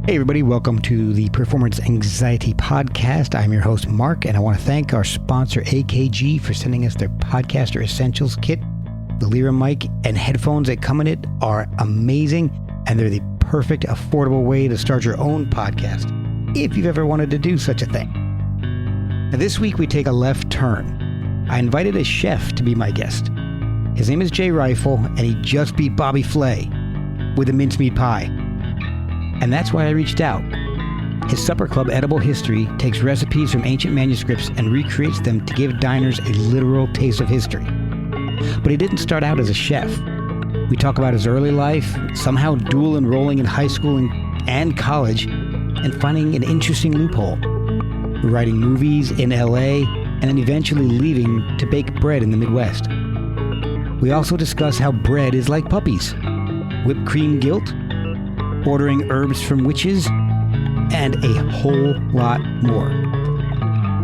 Hey everybody, welcome to the Performance Anxiety Podcast. I'm your host, Mark, and I want to thank our sponsor, AKG, for sending us their Podcaster Essentials Kit. The Lyra mic and headphones that come in it are amazing, and they're the perfect, affordable way to start your own podcast, if you've ever wanted to do such a thing. Now, this week we take a left turn. I invited a chef to be my guest. His name is Jay Reifel, and he just beat Bobby Flay with a mincemeat pie. And that's why I reached out. His supper club, Edible History, takes recipes from ancient manuscripts and recreates them to give diners a literal taste of history. But he didn't start out as a chef. We talk about his early life, somehow dual enrolling in high school and college, and finding an interesting loophole. Writing movies in LA, and then eventually leaving to bake bread in the Midwest. We also discuss how bread is like puppies. Whipped cream guilt, ordering herbs from witches, and a whole lot more.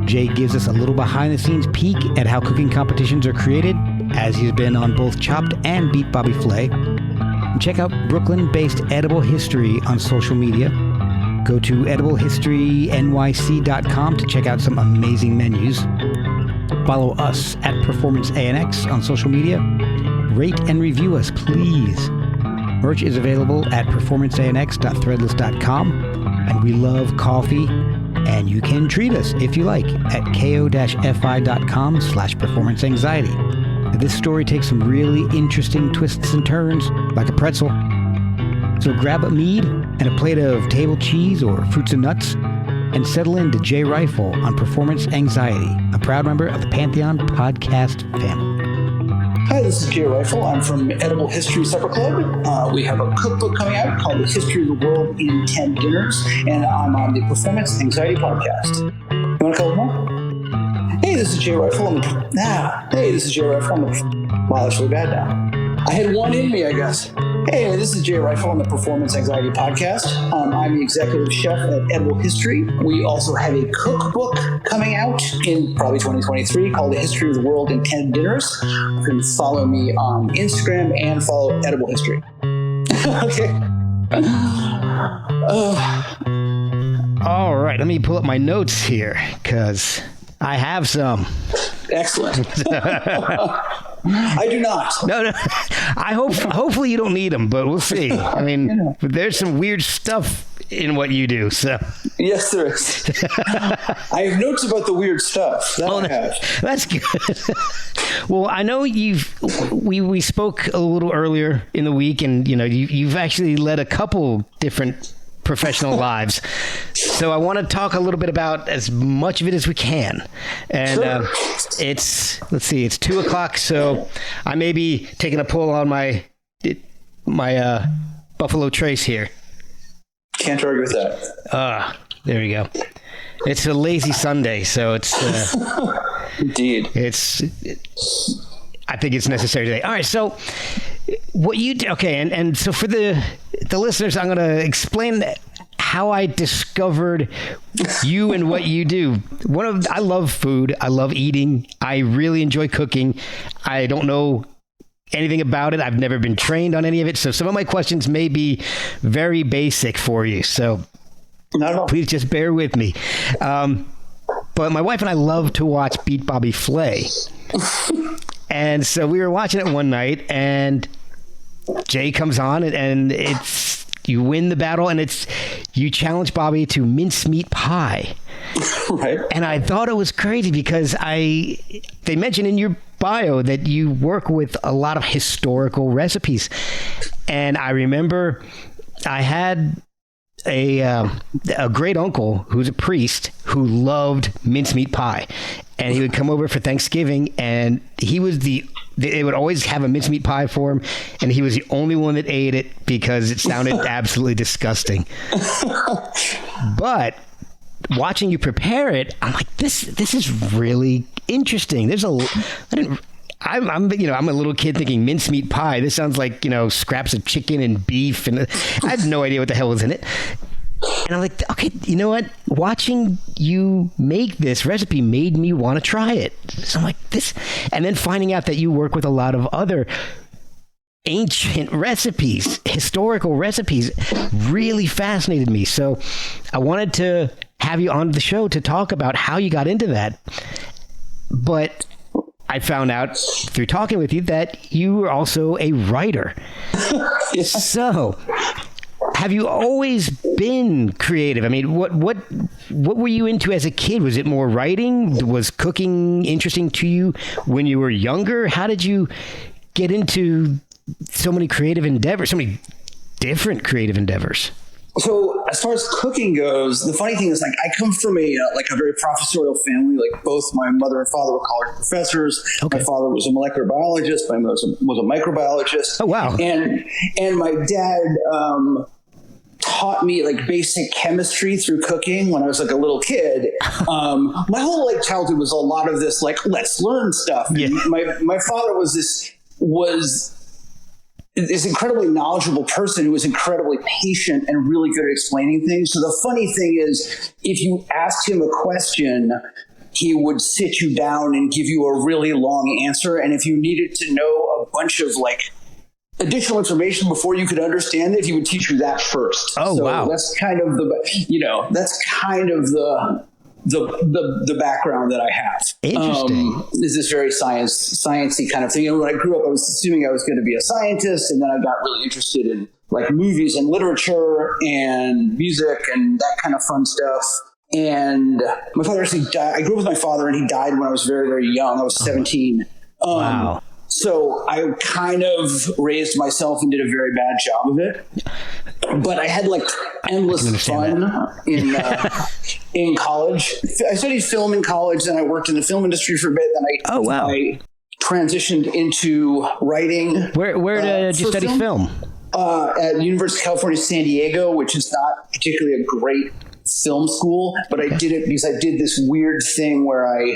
Jay gives us a little behind-the-scenes peek at how cooking competitions are created, as he's been on both Chopped and Beat Bobby Flay. Check out Brooklyn-based Edible History on social media. Go to ediblehistorynyc.com to check out some amazing menus. Follow us at Performance ANX on social media. Rate and review us, please. Merch is available at performanceanx.threadless.com, and we love coffee, and you can treat us, if you like, at ko-fi.com/performanceanxiety. This story takes some really interesting twists and turns, like a pretzel. So grab a mead and a plate of table cheese or fruits and nuts, and settle into Jay Reifel on Performance Anxiety, a proud member of the Pantheon podcast family. Hi, this is Jay Reifel. I'm from Edible History Supper Club. We have a cookbook coming out called The History of the World in 10 Dinners, and I'm on the Performance Anxiety Podcast. You want a couple more? Hey, this is Jay Reifel. Wow, that's really bad now. I had one in me, I guess. Hey, this is Jay Reifel on the Performance Anxiety Podcast. I'm the executive chef at Edible History. We also have a cookbook coming out in probably 2023 called The History of the World in 10 Dinners. You can follow me on Instagram and follow Edible History. Okay. All right, let me pull up my notes here, because I have some. Excellent. I do not. No. Hopefully you don't need them, but we'll see. I mean, there's some weird stuff in what you do. So yes, there is. I have notes about the weird stuff. That's good. Well, I know we spoke a little earlier in the week, and you've actually led a couple different professional lives. So I want to talk a little bit about as much of it as we can. And sure. It's 2:00, so I may be taking a pull on my Buffalo Trace here. Can't argue with that. There we go. It's a lazy Sunday, so it's indeed. I think it's necessary today. All right, so what you do, okay, and so for the listeners, I'm going to explain how I discovered you and what you do. I love food. I love eating. I really enjoy cooking. I don't know anything about it. I've never been trained on any of it. So some of my questions may be very basic for you. So please just bear with me. But my wife and I love to watch Beat Bobby Flay. And so we were watching it one night, and Jay comes on, and you win the battle, and you challenge Bobby to mincemeat pie. Right. And I thought it was crazy because they mentioned in your bio that you work with a lot of historical recipes. And I remember I had a great uncle who's a priest who loved mincemeat pie, and he would come over for Thanksgiving, and they would always have a mincemeat pie for him, and he was the only one that ate it because it sounded absolutely disgusting. But watching you prepare it, I'm like, this is really interesting. I'm a little kid thinking mincemeat pie. This sounds like, scraps of chicken and beef, and I had no idea what the hell was in it. And I'm like, okay, you know what? Watching you make this recipe made me want to try it. So I'm like, this, and then finding out that you work with a lot of other ancient recipes, historical recipes, really fascinated me. So I wanted to have you on the show to talk about how you got into that. But I found out through talking with you that you were also a writer. Yeah. So have you always been creative? I mean, what were you into as a kid? Was it more writing? Was cooking interesting to you when you were younger? How did you get into so many creative endeavors, so many different creative endeavors? So as far as cooking goes, the funny thing is, like, I come from a very professorial family. Like, both my mother and father were college professors. Okay. My father was a molecular biologist. My mother was a microbiologist. Oh, wow. And my dad taught me like basic chemistry through cooking when I was like a little kid. My whole like childhood was a lot of this, like, let's learn stuff. Yeah. My father was this incredibly knowledgeable person who was incredibly patient and really good at explaining things. So the funny thing is, if you asked him a question, he would sit you down and give you a really long answer. And if you needed to know a bunch of like additional information before you could understand it, he would teach you that first. Oh, so wow. That's kind of the background that I have. Interesting. Is this very sciencey kind of thing. And when I grew up, I was assuming I was going to be a scientist, and then I got really interested in like movies and literature and music and that kind of fun stuff. And my father actually died. I grew up with my father, and he died when I was very, very young. I was 17. Wow. So I kind of raised myself and did a very bad job of it. But I had like endless fun in college. I studied film in college, then I worked in the film industry for a bit. Then I transitioned into writing. Where did you study film? At University of California, San Diego, which is not particularly a great film school, but I did it because I did this weird thing where I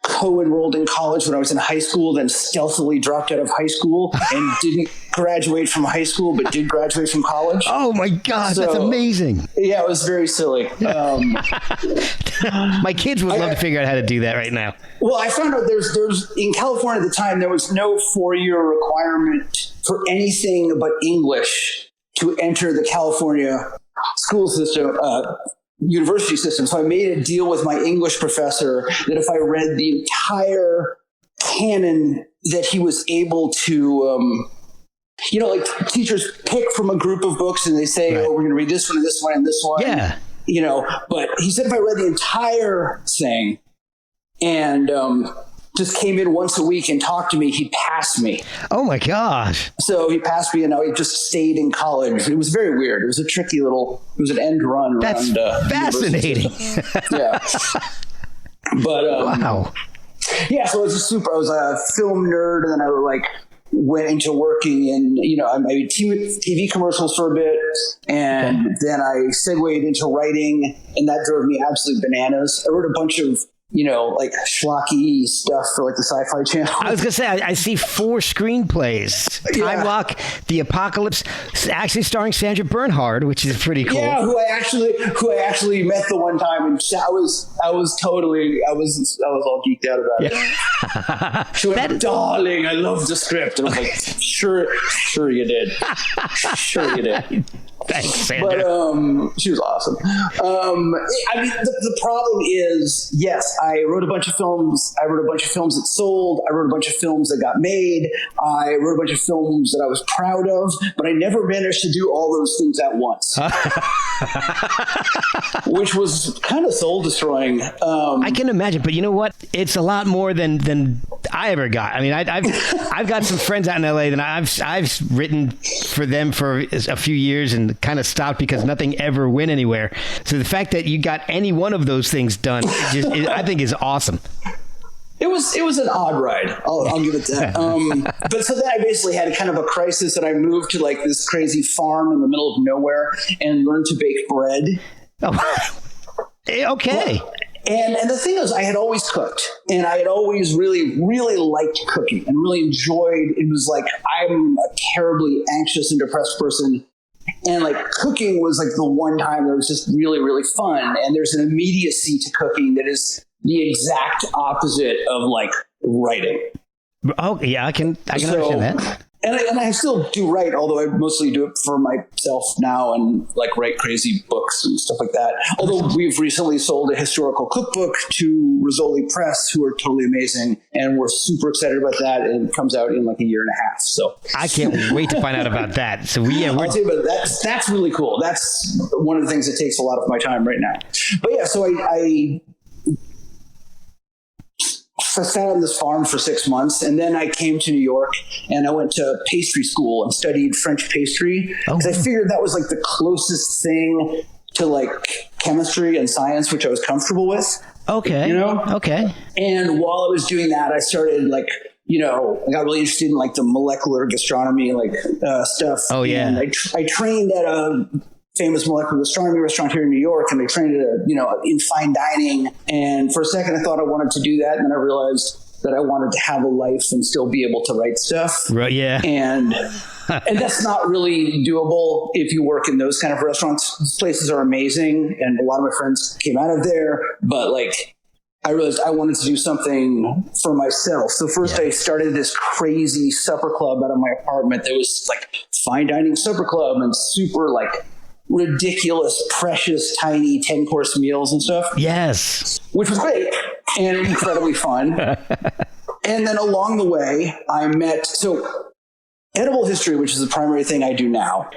co-enrolled in college when I was in high school, then stealthily dropped out of high school and didn't graduate from high school, but did graduate from college. Oh my God, that's amazing. Yeah, it was very silly. My kids would love to figure out how to do that right now. Well, I found out there's in California at the time, there was no 4-year requirement for anything but English to enter the California school system, university system. So I made a deal with my English professor that if I read the entire canon, that he was able to, like teachers pick from a group of books and they say, right, oh, we're going to read this one and this one and this one. Yeah. But he said if I read the entire thing and just came in once a week and talked to me, he'd pass me. Oh my gosh. So he passed me and now he just stayed in college. It was very weird. It was a tricky it was an end run. That's around, fascinating. Yeah. But, wow. Yeah. So I was a film nerd, and then I went into working in, I made TV commercials for a bit, and then I segued into writing, and that drove me absolutely bananas. I wrote a bunch of schlocky stuff for the Sci-Fi Channel. I was going to say, I see 4 screenplays. Time Lock, The Apocalypse, actually starring Sandra Bernhard, which is pretty cool. Yeah, who I actually met the one time, and I was all geeked out about it. She went, darling, I love the script. And I was like, sure you did. Sure you did. Thanks, Sandra. But she was awesome. The problem is, yes, I wrote a bunch of films. I wrote a bunch of films that sold. I wrote a bunch of films that got made. I wrote a bunch of films that I was proud of, but I never managed to do all those things at once, which was kind of soul destroying. I can imagine, but you know what? It's a lot more than I ever got. I mean, I've got some friends out in LA that I've written for them for a few years and kind of stopped because nothing ever went anywhere. So the fact that you got any one of those things done, I think is awesome. It was an odd ride. I'll give it that. But so then I basically had kind of a crisis, and I moved to this crazy farm in the middle of nowhere and learned to bake bread. Oh, okay. Well, and the thing is, I had always cooked, and I had always really, really liked cooking and really enjoyed. It was I'm a terribly anxious and depressed person. And cooking was the one time that was just really, really fun. And there's an immediacy to cooking that is the exact opposite of writing. Oh yeah, I can understand that. And I still do write, although I mostly do it for myself now and like write crazy books and stuff like that. Although we've recently sold a historical cookbook to Rizzoli Press, who are totally amazing. And we're super excited about that. And it comes out in like a year and a half. So I can't wait to find out about that. So I'll tell you about that's really cool. That's one of the things that takes a lot of my time right now. But yeah, so I sat on this farm for 6 months, and then I came to New York and I went to pastry school and studied French pastry because I figured that was like the closest thing to like chemistry and science, which I was comfortable with. Okay. You know? Okay. And while I was doing that, I started like, I got really interested in like the molecular gastronomy, like stuff. Oh yeah. And I trained at a famous molecular gastronomy restaurant here in New York, and I trained at in fine dining. And for a second, I thought I wanted to do that, and then I realized that I wanted to have a life and still be able to write stuff. Right. Yeah. And that's not really doable if you work in those kind of restaurants. These places are amazing, and a lot of my friends came out of there, but like I realized I wanted to do something for myself. So first I started this crazy supper club out of my apartment that was like fine dining supper club and super like ridiculous, precious, tiny 10-course meals and stuff. Yes. Which was great and incredibly fun. And then along the way, I met, Edible History, which is the primary thing I do now,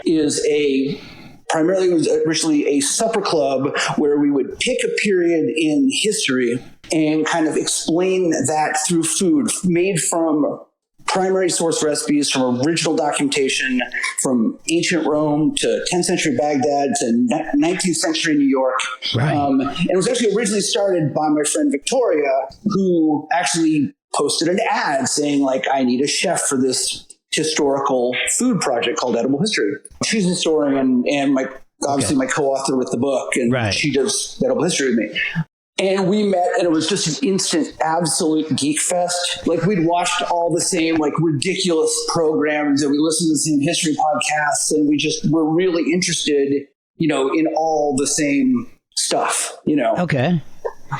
primarily was originally a supper club where we would pick a period in history and kind of explain that through food made from primary source recipes, from original documentation, from ancient Rome to 10th century Baghdad to 19th century New York. Right. And it was actually originally started by my friend Victoria, who actually posted an ad saying like, I need a chef for this historical food project called Edible History. She's a historian and obviously my co-author with the book, and she does Edible History with me. And we met, and it was just an instant, absolute geek fest. Like, we'd watched all the same, like, ridiculous programs, and we listened to the same history podcasts, and we just were really interested, in all the same stuff, Okay.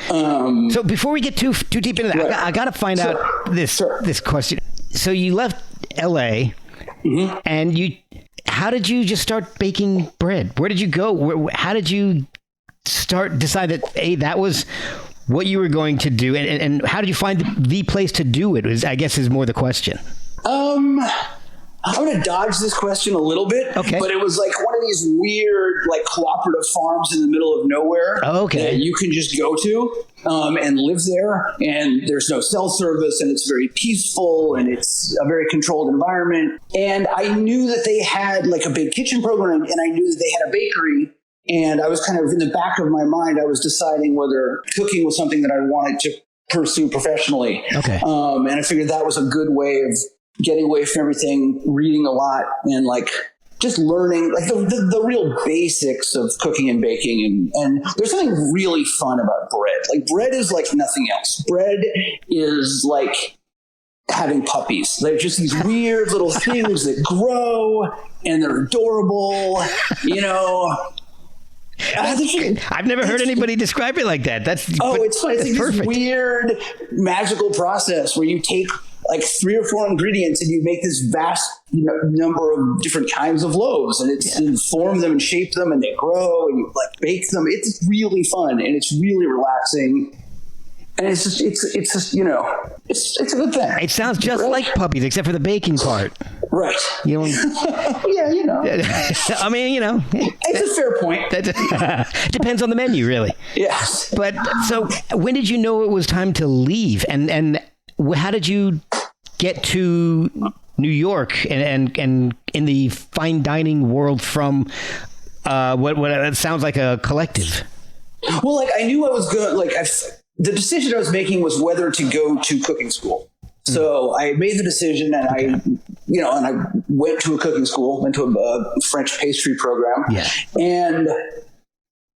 So before we get too deep into that, I got to find out this question. So you left LA, and how did you just start baking bread? Where did you go? How did you decide that that was what you were going to do, and how did you find the place to do it? I guess is more the question. I'm going to dodge this question a little bit, but it was like one of these weird, like, cooperative farms in the middle of nowhere that you can just go to and live there, and there's no cell service, and it's very peaceful, and it's a very controlled environment. And I knew that they had like a big kitchen program, and I knew that they had a bakery. And I was kind of in the back of my mind, I was deciding whether cooking was something that I wanted to pursue professionally. Okay. And I figured that was a good way of getting away from everything, reading a lot, and like just learning like the real basics of cooking and baking. And there's something really fun about bread. Like, bread is like nothing else. Bread is like having puppies. They're just these weird little things that grow, and they're adorable, I've never heard anybody describe it like that. It's fun. It's like this weird magical process where you take like 3 or 4 ingredients and you make this vast number of different kinds of loaves, and you form them and shape them, and they grow, and you like bake them. It's really fun, and it's really relaxing. And it's just it's a good thing. It sounds just like puppies, except for the baking part. Right. Yeah, I mean, it's a fair point. It depends on the menu, really. Yes. But so when did you know it was time to leave? And how did you get to New York and in the fine dining world from what sounds like a collective? Well, like, I knew I was good. Like, the decision I was making was whether to go to cooking school. So I made the decision, and I went to a cooking school, went to a French pastry program. Yeah. And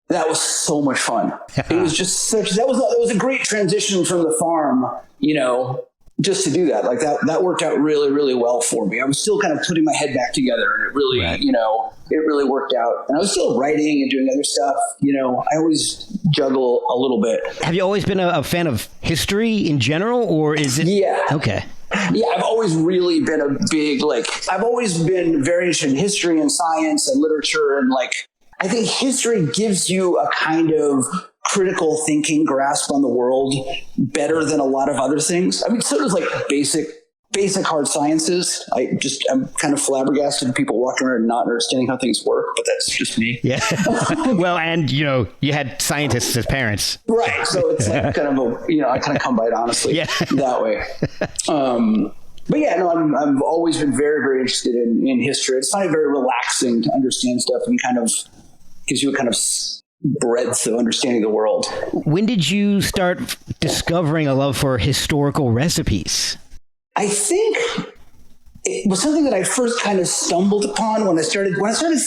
that was so much fun. It was just that was a great transition from the farm, just to do that. Like that worked out really, really well for me. I was still kind of putting my head back together, and it really, it really worked out. And I was still writing and doing other stuff. I always juggle a little bit. Have you always been a fan of history in general, or is it? Yeah. Okay. Yeah, I've always really been a big, I've always been very interested in history and science and literature. And I think history gives you a kind of critical thinking grasp on the world better than a lot of other things. I mean, so does basic hard sciences. I'm kind of flabbergasted at people walking around and not understanding how things work, but that's just me. Yeah. Well, and you had scientists as parents. Right. So it's kind of I kind of come by it honestly that way. But yeah, no, I've always been very, very interested in history. It's find it very relaxing to understand stuff and kind of gives you a kind of breadth of understanding the world. When did you start discovering a love for historical recipes? I think it was something that I first kind of stumbled upon when I started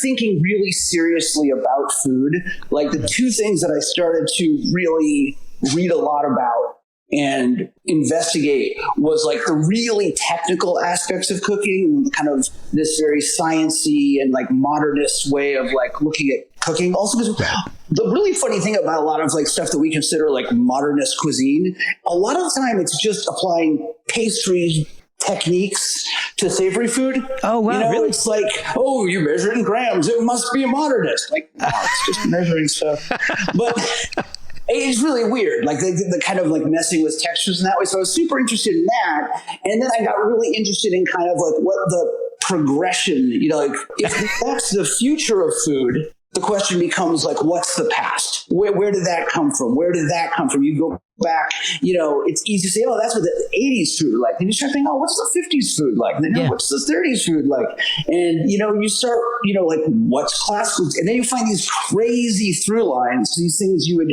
thinking really seriously about food. The two things that I started to really read a lot about and investigate was the really technical aspects of cooking and kind of this very sciencey and modernist way of looking at cooking. Also, the really funny thing about a lot of stuff that we consider modernist cuisine, a lot of the time it's just applying pastry techniques to savory food. Oh, wow. Really? It's you measure it in grams. It must be a modernist. No, it's just measuring stuff. But it's really weird, the kind of messing with textures in that way. So I was super interested in that. And then I got really interested in kind of what the progression, if that's the future of food, the question becomes what's the past? Where did that come from? Where did that come from? You go back, it's easy to say, that's what the 80s food like. And you start thinking, what's the 50s food like? And then what's the 30s food like? And, you start, what's classical? And then you find these crazy through lines, these things you would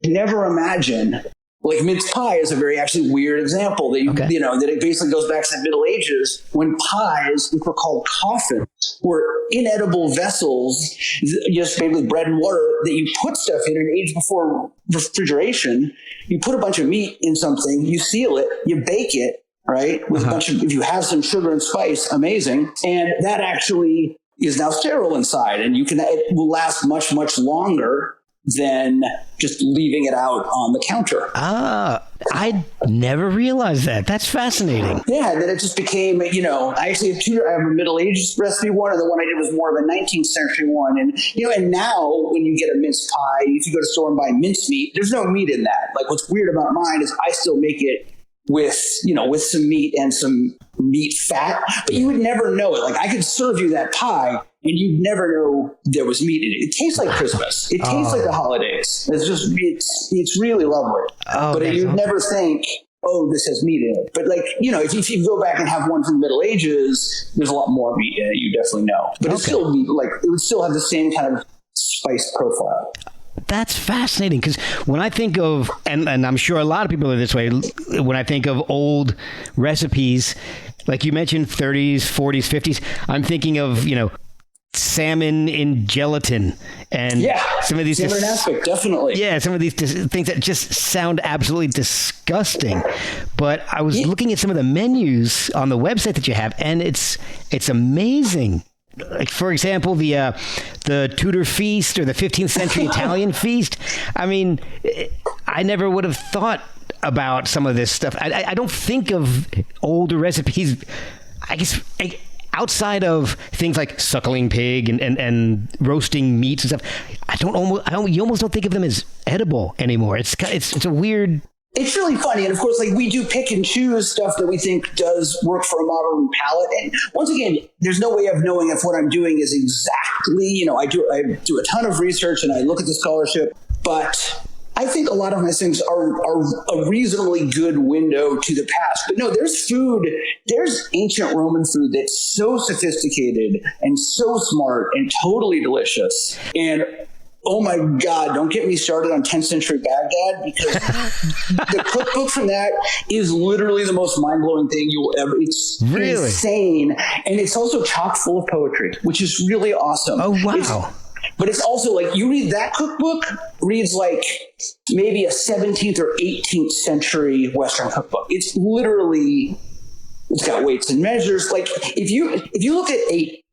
never imagine. Mince pie is a very actually weird example that that it basically goes back to the Middle Ages when pies, which were called coffins, were inedible vessels, just made with bread and water that you put stuff in and age before refrigeration. You put a bunch of meat in something, you seal it, you bake it, right? With a bunch of, if you have some sugar and spice, amazing. And that actually is now sterile inside, and it will last much, much longer than just leaving it out on the counter. I never realized that. That's fascinating. Yeah, and then it just became, I actually have two. I have a Middle Ages recipe one, and the one I did was more of a 19th century one. And, and now when you get a mince pie, if you go to the store and buy mincemeat, there's no meat in that. What's weird about mine is I still make it with some meat and some meat fat, but you would never know it. I could serve you that pie and you'd never know there was meat in it. It tastes like Christmas. It tastes like the holidays. It's really lovely. But you'd never think, this has meat in it. But if you go back and have one from the Middle Ages, there's a lot more meat in it. You definitely know. But it's still it would still have the same kind of spice profile. That's fascinating, because when I think of, and I'm sure a lot of people are this way, when I think of old recipes, like you mentioned 30s, 40s, 50s, I'm thinking of, salmon in gelatin and some of these salmon aspect, definitely. Yeah, some of these things that just sound absolutely disgusting. But I was looking at some of the menus on the website that you have, and it's amazing. For example, the Tudor feast or the 15th century Italian feast. I mean, I never would have thought about some of this stuff. I don't think of older recipes, I guess, outside of things like suckling pig and roasting meats and stuff. You almost don't think of them as edible anymore. It's a weird. It's really funny. And of course, we do pick and choose stuff that we think does work for a modern palate. And once again, there's no way of knowing if what I'm doing is exactly, I do a ton of research and I look at the scholarship, but I think a lot of my things are a reasonably good window to the past. But no, there's ancient Roman food that's so sophisticated and so smart and totally delicious. And oh my God, don't get me started on 10th century Baghdad, because the cookbook from that is literally the most mind-blowing thing you will ever. It's really insane. And it's also chock full of poetry, which is really awesome. Oh, wow. But it's also you read that cookbook, reads maybe a 17th or 18th century Western cookbook. It's literally, it's got weights and measures. If you look at a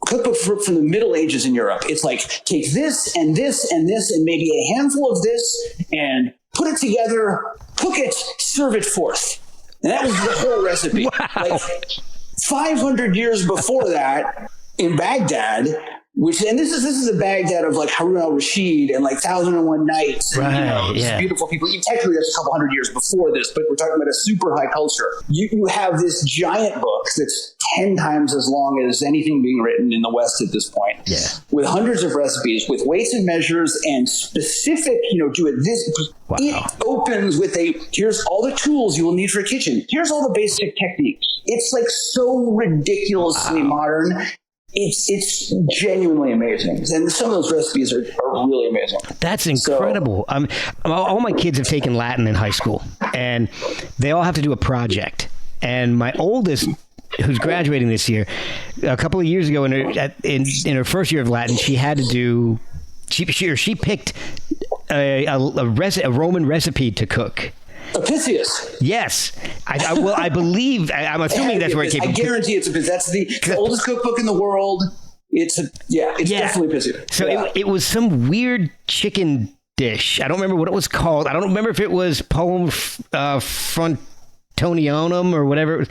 cookbook from the Middle Ages in Europe, it's take this and this and this and maybe a handful of this and put it together, cook it, serve it forth. And that was the whole recipe. Wow. Like 500 years before that in Baghdad, and this is a Baghdad of like Harun al-Rashid and like 1001 Nights and these beautiful people. Technically, that's a couple hundred years before this, but we're talking about a super high culture. You have this giant book that's 10 times as long as anything being written in the West at this point, with hundreds of recipes, with weights and measures and specific, do it this. Wow. It opens with here's all the tools you will need for a kitchen. Here's all the basic techniques. It's like so ridiculously modern. It's genuinely amazing. And some of those recipes are really amazing. That's incredible. All my kids have taken Latin in high school, and they all have to do a project. And my oldest, who's graduating this year, a couple of years ago in her first year of Latin, she had to do, she picked a Roman recipe to cook. Apicius. Yes. I believe, I'm assuming that's where it came from. I guarantee it's Apicius. That's the oldest cookbook in the world. It's definitely Apicius. So it was some weird chicken dish. I don't remember what it was called. I don't remember if it was Poem Frontonionum or whatever it was,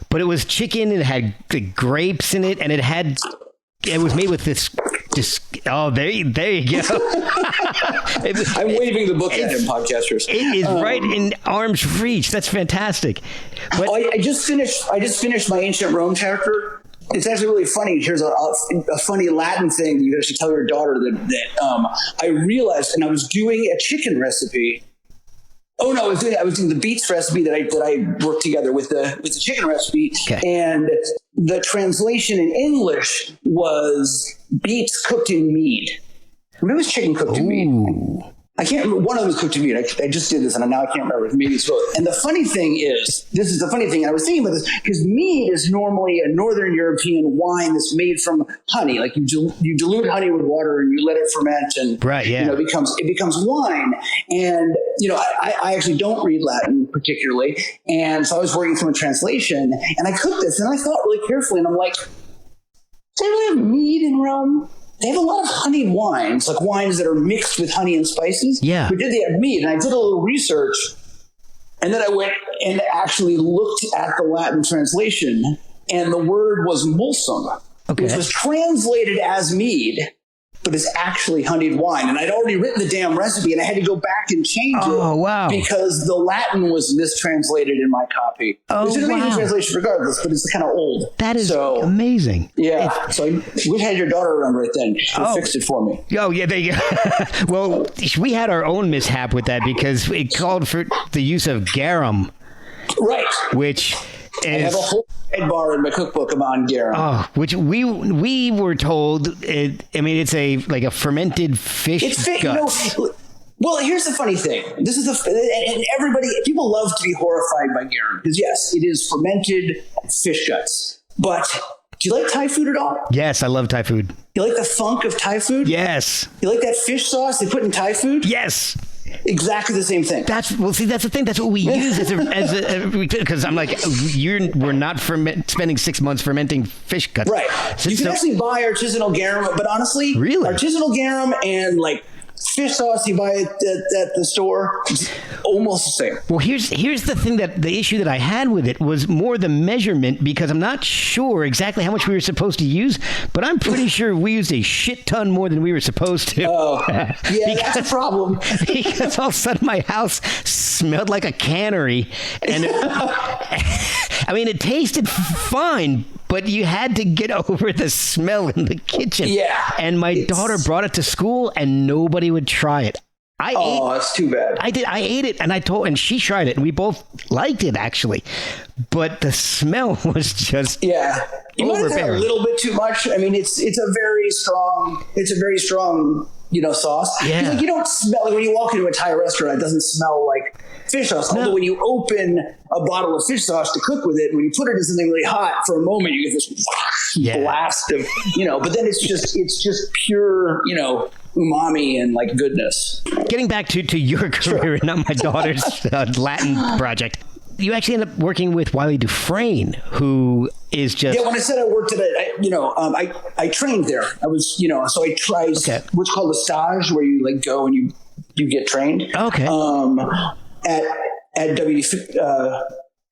but it was chicken. It had the grapes in it, and it was made with this. There you go. I'm waving the book at him, podcasters. It is right in arm's reach. That's fantastic. But I just finished my ancient Rome chapter. It's actually really funny. Here's a funny Latin thing you should tell your daughter that I realized, and I was doing a chicken recipe. Oh no, I was doing the beets recipe that I worked together with the chicken recipe, and the translation in English was beets cooked in mead. Maybe it was chicken cooked in mead. I can't remember. One of them was cooked in mead. I just did this, and now I can't remember. Maybe it's both. And the funny thing is, this is the funny thing. I was thinking about this because mead is normally a Northern European wine that's made from honey. Like you dilute honey with water and you let it ferment, and it becomes wine. And I actually don't read Latin particularly, and so I was working from a translation, and I cooked this, and I thought really carefully, and I'm like, do they really have mead in Rome? They have a lot of honeyed wines, like wines that are mixed with honey and spices. Yeah. But did they have mead? And I did a little research, and then I went and actually looked at the Latin translation, and the word was mulsum, which was translated as mead, but is actually honeyed wine. And I'd already written the damn recipe, and I had to go back and change it. Oh, wow. Because the Latin was mistranslated in my copy. Which is an amazing translation regardless, but it's kind of old. That is amazing. Yeah. So I wish I had your daughter around right then. She fixed it for me. Oh, yeah, there you go. Well, we had our own mishap with that because it called for the use of garum. Right. Which I have a whole sidebar in my cookbook on garum. Oh, which we were told. It's a fermented fish guts. Well, here's the funny thing. This is and people love to be horrified by garum because yes, it is fermented fish guts. But do you like Thai food at all? Yes, I love Thai food. You like the funk of Thai food? Yes. You like that fish sauce they put in Thai food? Yes. Exactly the same thing. That's the thing. That's what we use because I'm like, we're not spending 6 months fermenting fish guts. Right. You can actually buy artisanal garum, but honestly, artisanal garum and like fish sauce you buy at the store, it's almost the same. Well, here's the issue that I had with it was more the measurement, because I'm not sure exactly how much we were supposed to use, but I'm pretty sure we used a shit ton more than we were supposed to. Oh, yeah, that's a problem. Because all of a sudden my house smelled like a cannery, and it tasted fine, but you had to get over the smell in the kitchen. Yeah. And my daughter brought it to school, and nobody would try it. That's too bad. I ate it, and she tried it, and we both liked it actually, but the smell was just You might have had a little bit too much. I mean, it's a very strong sauce. Yeah. Like, you don't smell like when you walk into a Thai restaurant, it doesn't smell like fish sauce. No. Although when you open a bottle of fish sauce to cook with it, when you put it in something really hot for a moment, you get this blast of, but then it's just pure, umami and like goodness. Getting back to your career and not my daughter's Latin project. You actually end up working with Wiley Dufresne, who is just... Yeah, when I said I worked at it, I trained there. I was, so I tried what's called a stage, where you like go and you get trained. Okay. At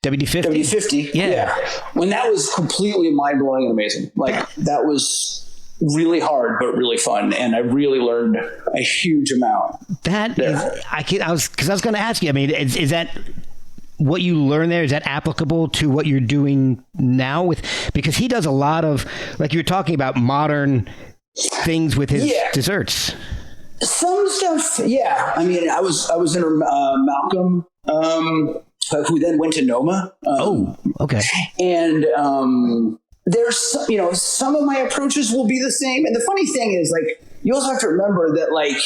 WD-50? WD-50. Yeah. When that was completely mind-blowing and amazing. Like, that was really hard, but really fun. And I really learned a huge amount. That is, I was going to ask you, I mean, is that what you learned there? Is that applicable to what you're doing now because he does a lot of, like you were talking about, modern things with his desserts. Some stuff. Yeah. I mean, I was in Malcolm, who then went to Noma. Okay. And, there's, some of my approaches will be the same. And the funny thing is, like, you also have to remember that, like,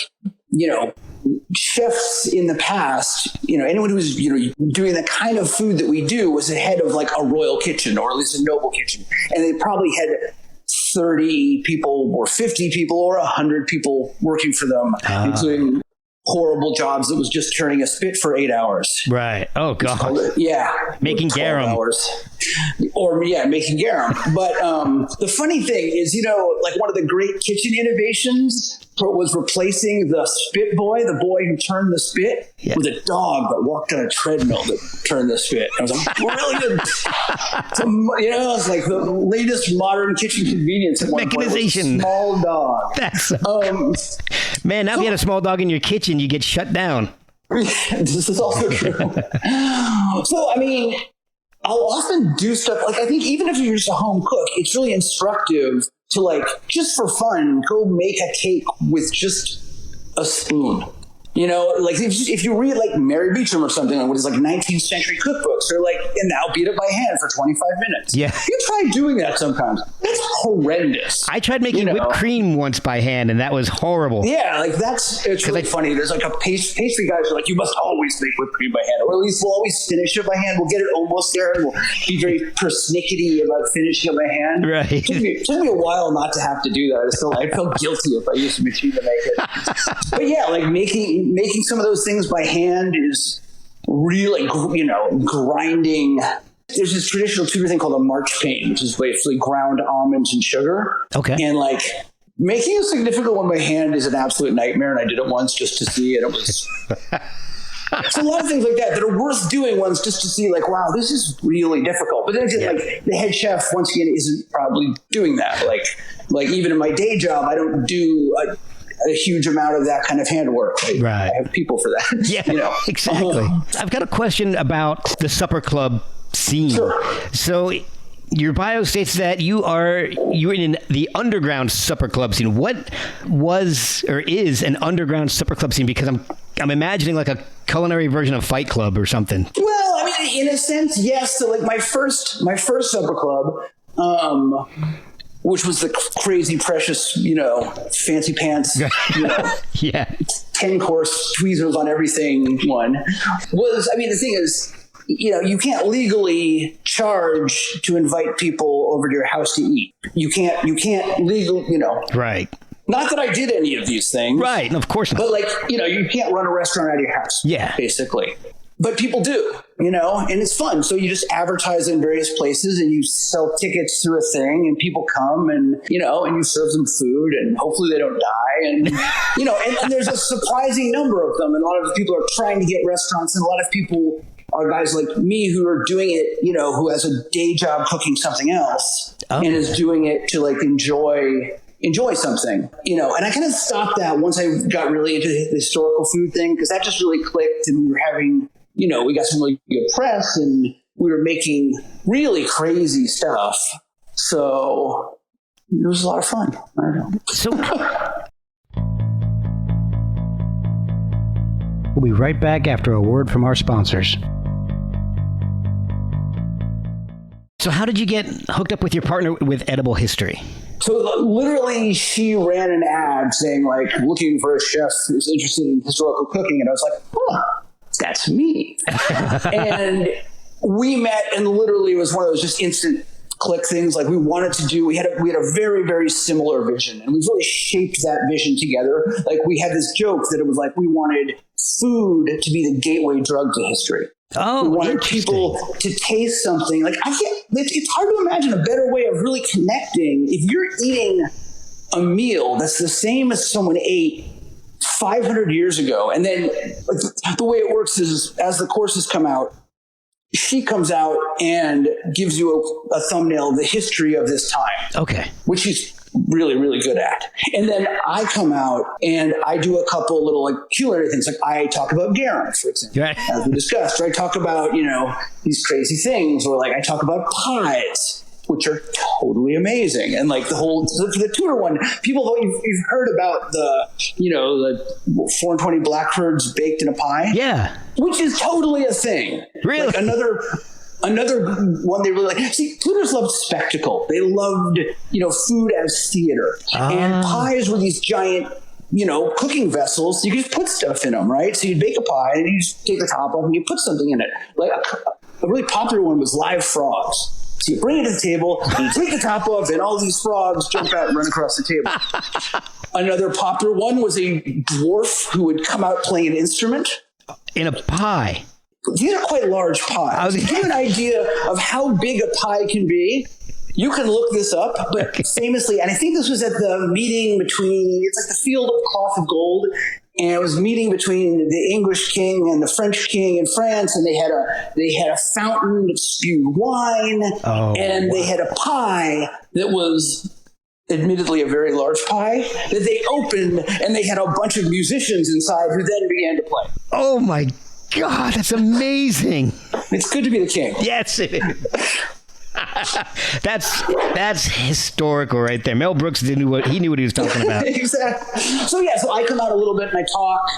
chefs in the past, anyone who was, doing the kind of food that we do was the head of like a royal kitchen or at least a noble kitchen. And they probably had 30 people or 50 people or 100 people working for them, including horrible jobs that was just turning a spit for 8 hours. Right. Oh, God. Making garum. Hours. Or, making garum. But the funny thing is, like one of the great kitchen innovations was replacing the spit boy, the boy who turned the spit, with a dog that walked on a treadmill that turned the spit. I was like, really? It's like the latest modern kitchen convenience. At one mechanization. Small dog. That's man, now if you had a small dog in your kitchen, you get shut down. This is also true. So, I mean, I'll often do stuff like, I think even if you're just a home cook, it's really instructive to, like, just for fun, go make a cake with just a spoon. Like if you read like Mary Beecham or something, what is like 19th century cookbooks, or like, and now beat it by hand for 25 minutes. Yeah. You try doing that sometimes. That's horrendous. I tried making whipped cream once by hand, and that was horrible. Yeah, like it's really funny. There's like a pastry guys are like, you must always make whipped cream by hand, or at least we'll always finish it by hand. We'll get it almost there, and we'll be very persnickety about finishing it by hand. Right. It took me a while not to have to do that. I felt guilty if I used a machine to make it. But yeah, like making some of those things by hand is really, grinding. There's this traditional sugar thing called a marchpane, which is basically ground almonds and sugar. Okay. And like making a significant one by hand is an absolute nightmare. And I did it once just to see, and it was. So a lot of things like that are worth doing once just to see, like, wow, this is really difficult. But then like the head chef once again isn't probably doing that. Like even in my day job, I don't do a huge amount of that kind of handwork. I have people for that. Yeah, exactly. I've got a question about the supper club scene. Sure. So your bio states that you're in the underground supper club scene. What was or is an underground supper club scene? Because I'm imagining like a culinary version of Fight Club or something. Well, I mean, in a sense, yes. So like my first supper club, which was the crazy, precious, fancy pants, 10-course tweezers on everything one was, I mean, the thing is, you can't legally charge to invite people over to your house to eat. You can't legally, Right. Not that I did any of these things. Right. Of course not. But like, you can't run a restaurant out of your house. Yeah. Basically. But people do, and it's fun. So you just advertise in various places and you sell tickets through a thing and people come and, and you serve them food and hopefully they don't die. And, and there's a surprising number of them. And a lot of people are trying to get restaurants, and a lot of people are guys like me who are doing it, who has a day job cooking something else and is doing it to like enjoy something, and I kind of stopped that once I got really into the historical food thing, because that just really clicked, and we were having, we got some really good press and we were making really crazy stuff. So it was a lot of fun. I don't know. So we'll be right back after a word from our sponsors. So how did you get hooked up with your partner with Edible History? So literally she ran an ad saying like, looking for a chef who's interested in historical cooking. And I was like, that's me. And we met, and literally it was one of those just instant click things. Like we had a very, very similar vision, and we really shaped that vision together. Like we had this joke that it was like, we wanted food to be the gateway drug to history. Oh, we wanted people to taste something. Like it's hard to imagine a better way of really connecting. If you're eating a meal that's the same as someone ate 500 years ago, and then the way it works is as the courses come out, she comes out and gives you a thumbnail of the history of this time. Okay. Which she's really, really good at. And then I come out and I do a couple little like culinary things. Like I talk about garum, for example, right, as we discussed. Or I talk about, these crazy things. Or like I talk about pies, which are totally amazing. And like the Tudor one, people, you've heard about the 420 blackbirds baked in a pie. Yeah. Which is totally a thing. Really? Like another one they really like. See, Tudors loved spectacle. They loved, food as theater. And pies were these giant, cooking vessels. You could just put stuff in them, right? So you'd bake a pie and you just take the top off and you put something in it. Like a really popular one was live frogs. So you bring it to the table, and you take the top off, and all these frogs jump out and run across the table. Another popular one was a dwarf who would come out playing an instrument. In a pie. These are quite large pies. To give you an idea of how big a pie can be, you can look this up, but famously, and I think this was at the meeting between, it's like the Field of Cloth of Gold, and it was a meeting between the English king and the French king in France, and they had a fountain that spewed wine, and they had a pie that was admittedly a very large pie that they opened, and they had a bunch of musicians inside who then began to play. Oh my God, that's amazing. It's good to be the king. Yes, it is. That's historical right there. Mel Brooks knew what he was talking about. Exactly. So I come out a little bit and I talk,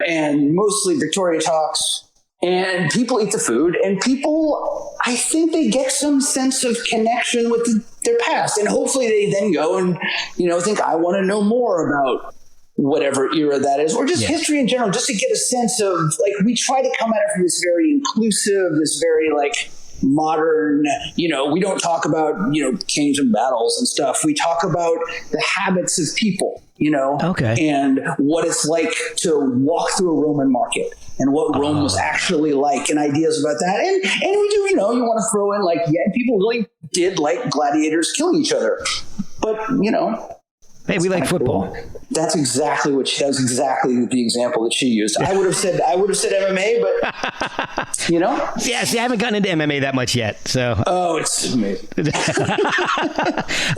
and mostly Victoria talks, and people eat the food, and people, I think they get some sense of connection with their past, and hopefully they then go and think, I want to know more about whatever era that is, or just history in general, just to get a sense of, like, we try to come at it from this very inclusive, this very like modern, we don't talk about, kings and battles and stuff. We talk about the habits of people, and what it's like to walk through a Roman market and what Rome was actually like, and ideas about that. And we do, you want to throw in like, people really did like gladiators killing each other, but hey, we like football. Cool. That's exactly the example that she used. I would have said MMA, but Yeah, see, I haven't gotten into MMA that much yet. So. Oh, it's amazing.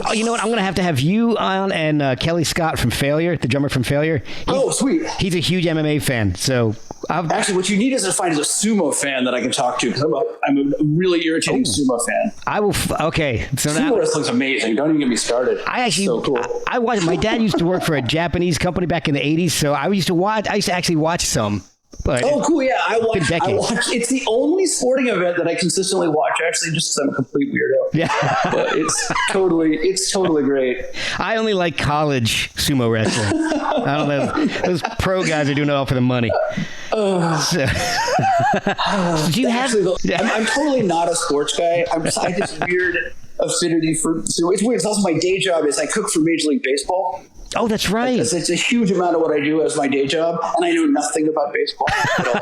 Oh, you know what? I'm going to have you on, and Kelly Scott from Failure, the drummer from Failure. Sweet. He's a huge MMA fan. So actually, what you need is to find a sumo fan that I can talk to, because I'm a really irritating sumo fan. I will. Okay. So sumo wrestling's amazing. Don't even get me started. So cool. I watched. My dad used to work for a Japanese company back in the 80s, so I used to actually watch some. But cool! Yeah, I watch. It's the only sporting event that I consistently watch. Actually, just because I'm a complete weirdo. Yeah, but it's totally great. I only like college sumo wrestling. I don't know. Those pro guys are doing it all for the money. Do you I'm totally not a sports guy. I have this weird affinity for sumo. It's weird. It's also my day job. Is I cook for Major League Baseball. Oh, that's right. It's a huge amount of what I do as my day job, and I know nothing about baseball at all.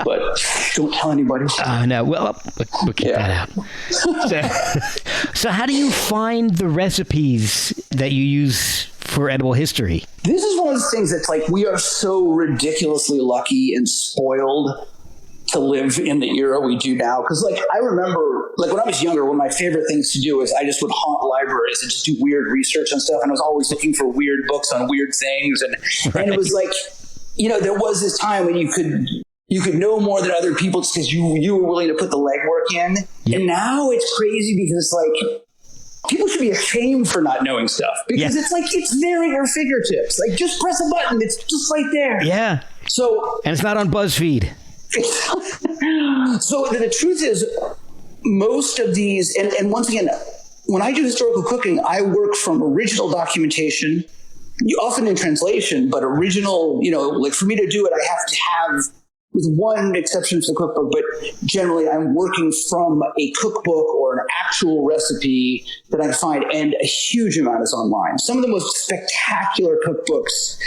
But don't tell anybody. No, we'll keep that out. So how do you find the recipes that you use for Edible History? This is one of those things that's like, we are so ridiculously lucky and spoiled to live in the era we do now. Because I remember, when I was younger, one of my favorite things to do is I just would haunt libraries and just do weird research and stuff. And I was always looking for weird books on weird things. And it was like, there was this time when you could know more than other people just because you were willing to put the legwork in. Yep. And now it's crazy because people should be ashamed for not knowing stuff, because it's there at your fingertips. Just press a button. It's just right there. Yeah. And it's not on BuzzFeed. So the truth is, most of these, and once again, when I do historical cooking, I work from original documentation, often in translation, but original, for me to do it, I have to have, with one exception for the cookbook, but generally I'm working from a cookbook or an actual recipe that I find, and a huge amount is online. Some of the most spectacular cookbooks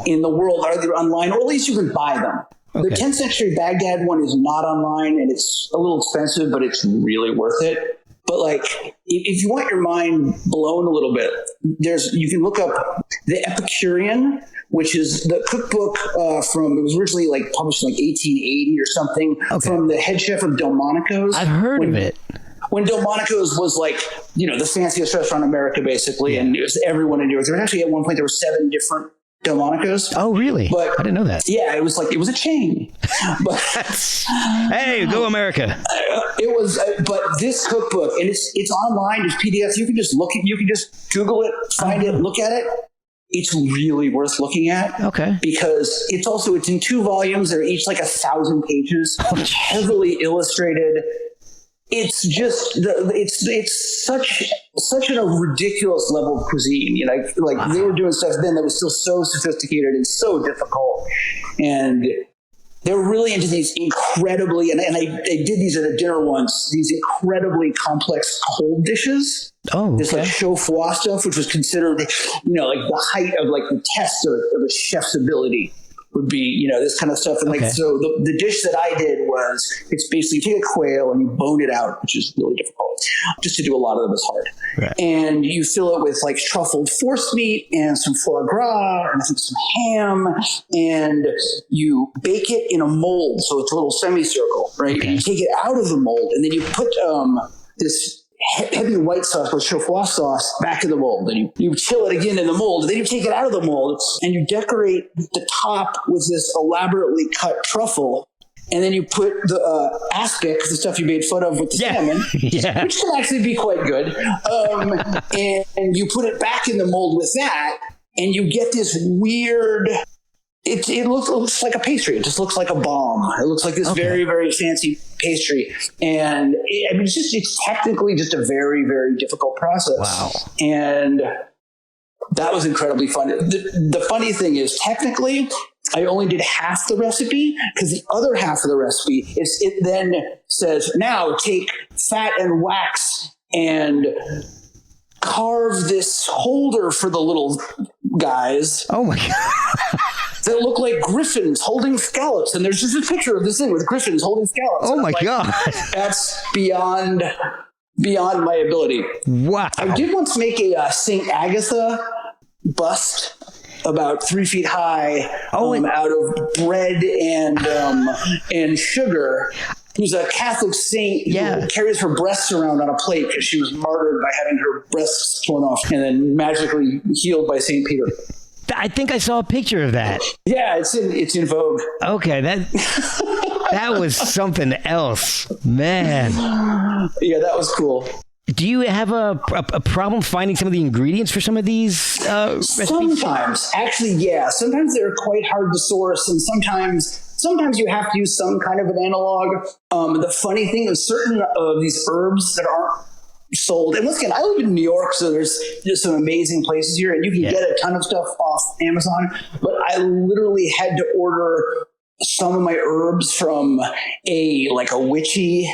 in the world are either online, or at least you can buy them. Okay. The 10th century Baghdad one is not online, and it's a little expensive, but it's really worth it. But like, if you want your mind blown a little bit, you can look up The Epicurean, which is the cookbook it was originally like published in like 1880 or something, from the head chef of Delmonico's. I've heard of it. When Delmonico's was like, the fanciest restaurant in America, basically, and it was everyone in New York. There was actually at one point there were 7 different Delmonico's. Oh, really? But I didn't know that. Yeah, it was a chain. But hey, go America! It was, but this cookbook, and it's online, it's PDF. You can just you can just Google it, find it, look at it. It's really worth looking at. Okay. Because it's in 2 volumes. They're each like 1,000 pages. It's heavily illustrated. It's just it's such a ridiculous level of cuisine. Wow. They were doing stuff then that was still so sophisticated and so difficult, and they were really into these incredibly, and I did these at a dinner once, these incredibly complex cold dishes. Oh, okay. This like chaud-froid stuff, which was considered, like the height of like the test of a chef's ability. Would be, this kind of stuff. And so the dish that I did was, it's basically you take a quail and you bone it out, which is really difficult. Just to do a lot of them is hard. Right. And you fill it with like truffled force meat and some foie gras and I think some ham, and you bake it in a mold. So it's a little semicircle, right? Okay. You take it out of the mold and then you put this heavy white sauce with chaud-froid sauce back in the mold. And you chill it again in the mold. And then you take it out of the mold and you decorate the top with this elaborately cut truffle. And then you put the aspic, the stuff you made fun of with the salmon, which can actually be quite good. And you put it back in the mold with that. And you get this weird... It looks like a pastry. It just looks like a bomb. It looks like this very, very fancy pastry. And it's technically just a very, very difficult process. Wow. And that was incredibly fun. The funny thing is, technically, I only did half the recipe because the other half of the recipe it then says, now take fat and wax and carve this holder for the little guys. Oh my God. That look like griffins holding scallops. And there's just a picture of this thing with griffins holding scallops. Oh my God. That's beyond my ability. Wow. I did once make a St. Agatha bust about 3 feet high out of bread and sugar. Who's a Catholic saint who carries her breasts around on a plate because she was martyred by having her breasts torn off and then magically healed by St. Peter. I think I saw a picture of that. Yeah, it's in Vogue. Okay, that was something else, man. Yeah, that was cool. Do you have a problem finding some of the ingredients for some of these recipes? Sometimes, actually, yeah. Sometimes they're quite hard to source, and sometimes you have to use some kind of an analog. The funny thing is, certain of these herbs that aren't sold, and once again, I live in New York, so there's just some amazing places here, and you can get a ton of stuff off Amazon, but I literally had to order some of my herbs from a witchy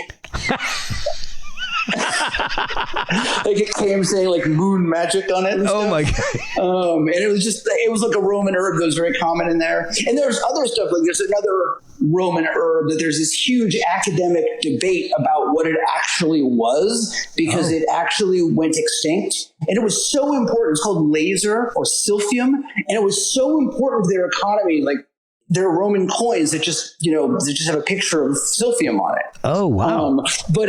like it came saying like moon magic on it and stuff. My God. And it was like a Roman herb that was very common in there. And there's other stuff, like there's another Roman herb that there's this huge academic debate about what it actually was because it actually went extinct. And it was so important. It's called laser or silphium. And it was so important to their economy. Like there are Roman coins that just have a picture of silphium on it. Oh, wow. But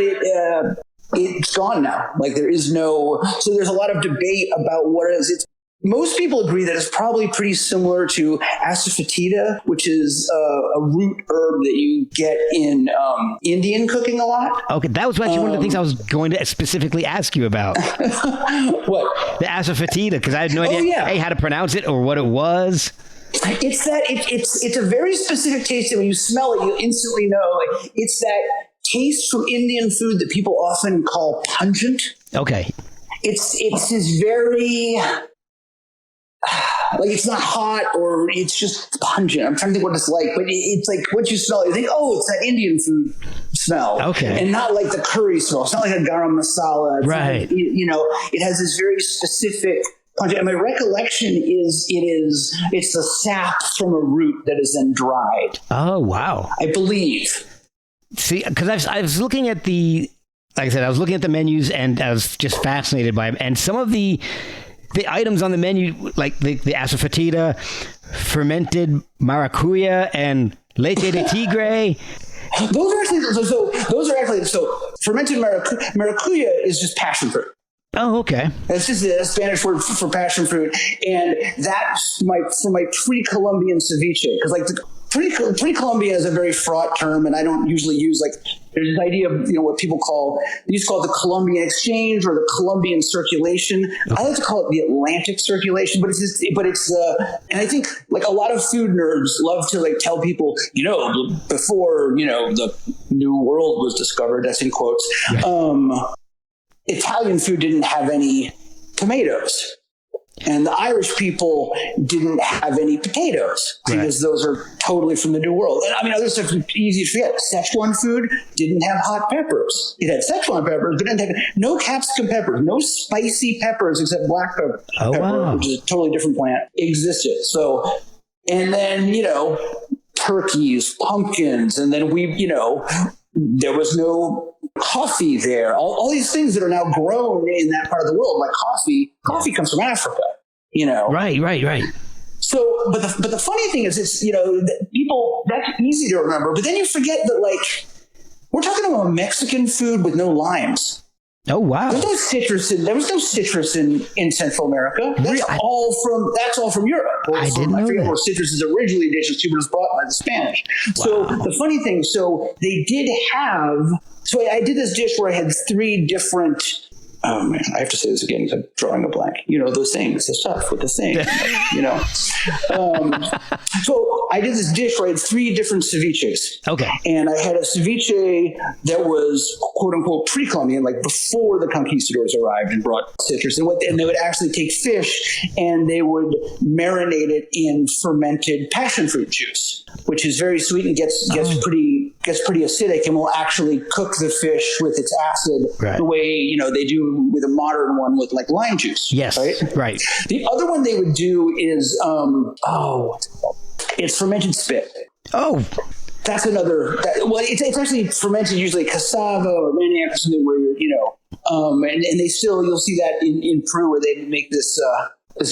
it's gone now. Like there's a lot of debate about what it is. Most people agree that it's probably pretty similar to asafoetida, which is a root herb that you get in Indian cooking a lot. Okay, that was actually one of the things I was going to specifically ask you about. What? The asafoetida, because I had no idea how to pronounce it or what it was. It's a very specific taste, and when you smell it, you instantly know. Like, it's that taste from Indian food that people often call pungent. Okay. It's this very like it's not hot or it's just pungent. I'm trying to think what it's like, but it's like once you smell it, you think, oh, it's that Indian food smell. Okay. And not like the curry smell. It's not like a garam masala. It's right. Like, it has this very specific pungent. And my recollection is it's the sap from a root that is then dried. Oh, wow. I believe. See, because I was looking at the like I said, I was looking at the menus and I was just fascinated by them. And some of the items on the menu, like the asafoetida, fermented maracuya, and leche de tigre. Those are actually fermented maracuya is just passion fruit. Oh, okay. That's just a Spanish word for passion fruit, and that's for my pre-Columbian ceviche, because like pre-Columbia is a very fraught term, and I don't usually use there's this idea of what people used to call it the Columbian exchange or the Columbian circulation. Okay. I like to call it the Atlantic circulation, but it's and I think like a lot of food nerds love to tell people before the New World was discovered, that's in quotes. Yeah. Italian food didn't have any tomatoes, and the Irish people didn't have any potatoes, because those are totally from the New World. And I mean, other stuff is easy to forget. Szechuan food didn't have hot peppers. It had Szechuan peppers, but it didn't have no capsicum peppers, no spicy peppers except black pepper, which is a totally different plant, existed. So, and then, turkeys, pumpkins, and then there was no coffee there. All these things that are now grown in that part of the world, like coffee comes from Africa, Right. So, but the funny thing is, it's, people, that's easy to remember, but then you forget that, we're talking about Mexican food with no limes. Oh, wow. There was no citrus in Central America. That's all from Europe. I didn't know that. Where citrus is originally indigenous to, but it was brought by the Spanish. Wow. So the funny thing, they did have, I did this dish where I had 3 different, oh man, I have to say this again because I'm drawing a blank. Those things, the stuff with the thing, So I did this dish where I had 3 different ceviches. Okay. And I had a ceviche that was quote unquote pre-Columbian, like before the conquistadors arrived and brought citrus. And they would actually take fish and they would marinate it in fermented passion fruit juice, which is very sweet and gets pretty acidic, and will actually cook the fish with its acid the way, they do with a modern one with lime juice. Yes. Right. The other one they would do is, it's fermented spit. Oh, that's another. It's actually fermented usually cassava or manioc or something where and they still, you'll see that in Peru where they make this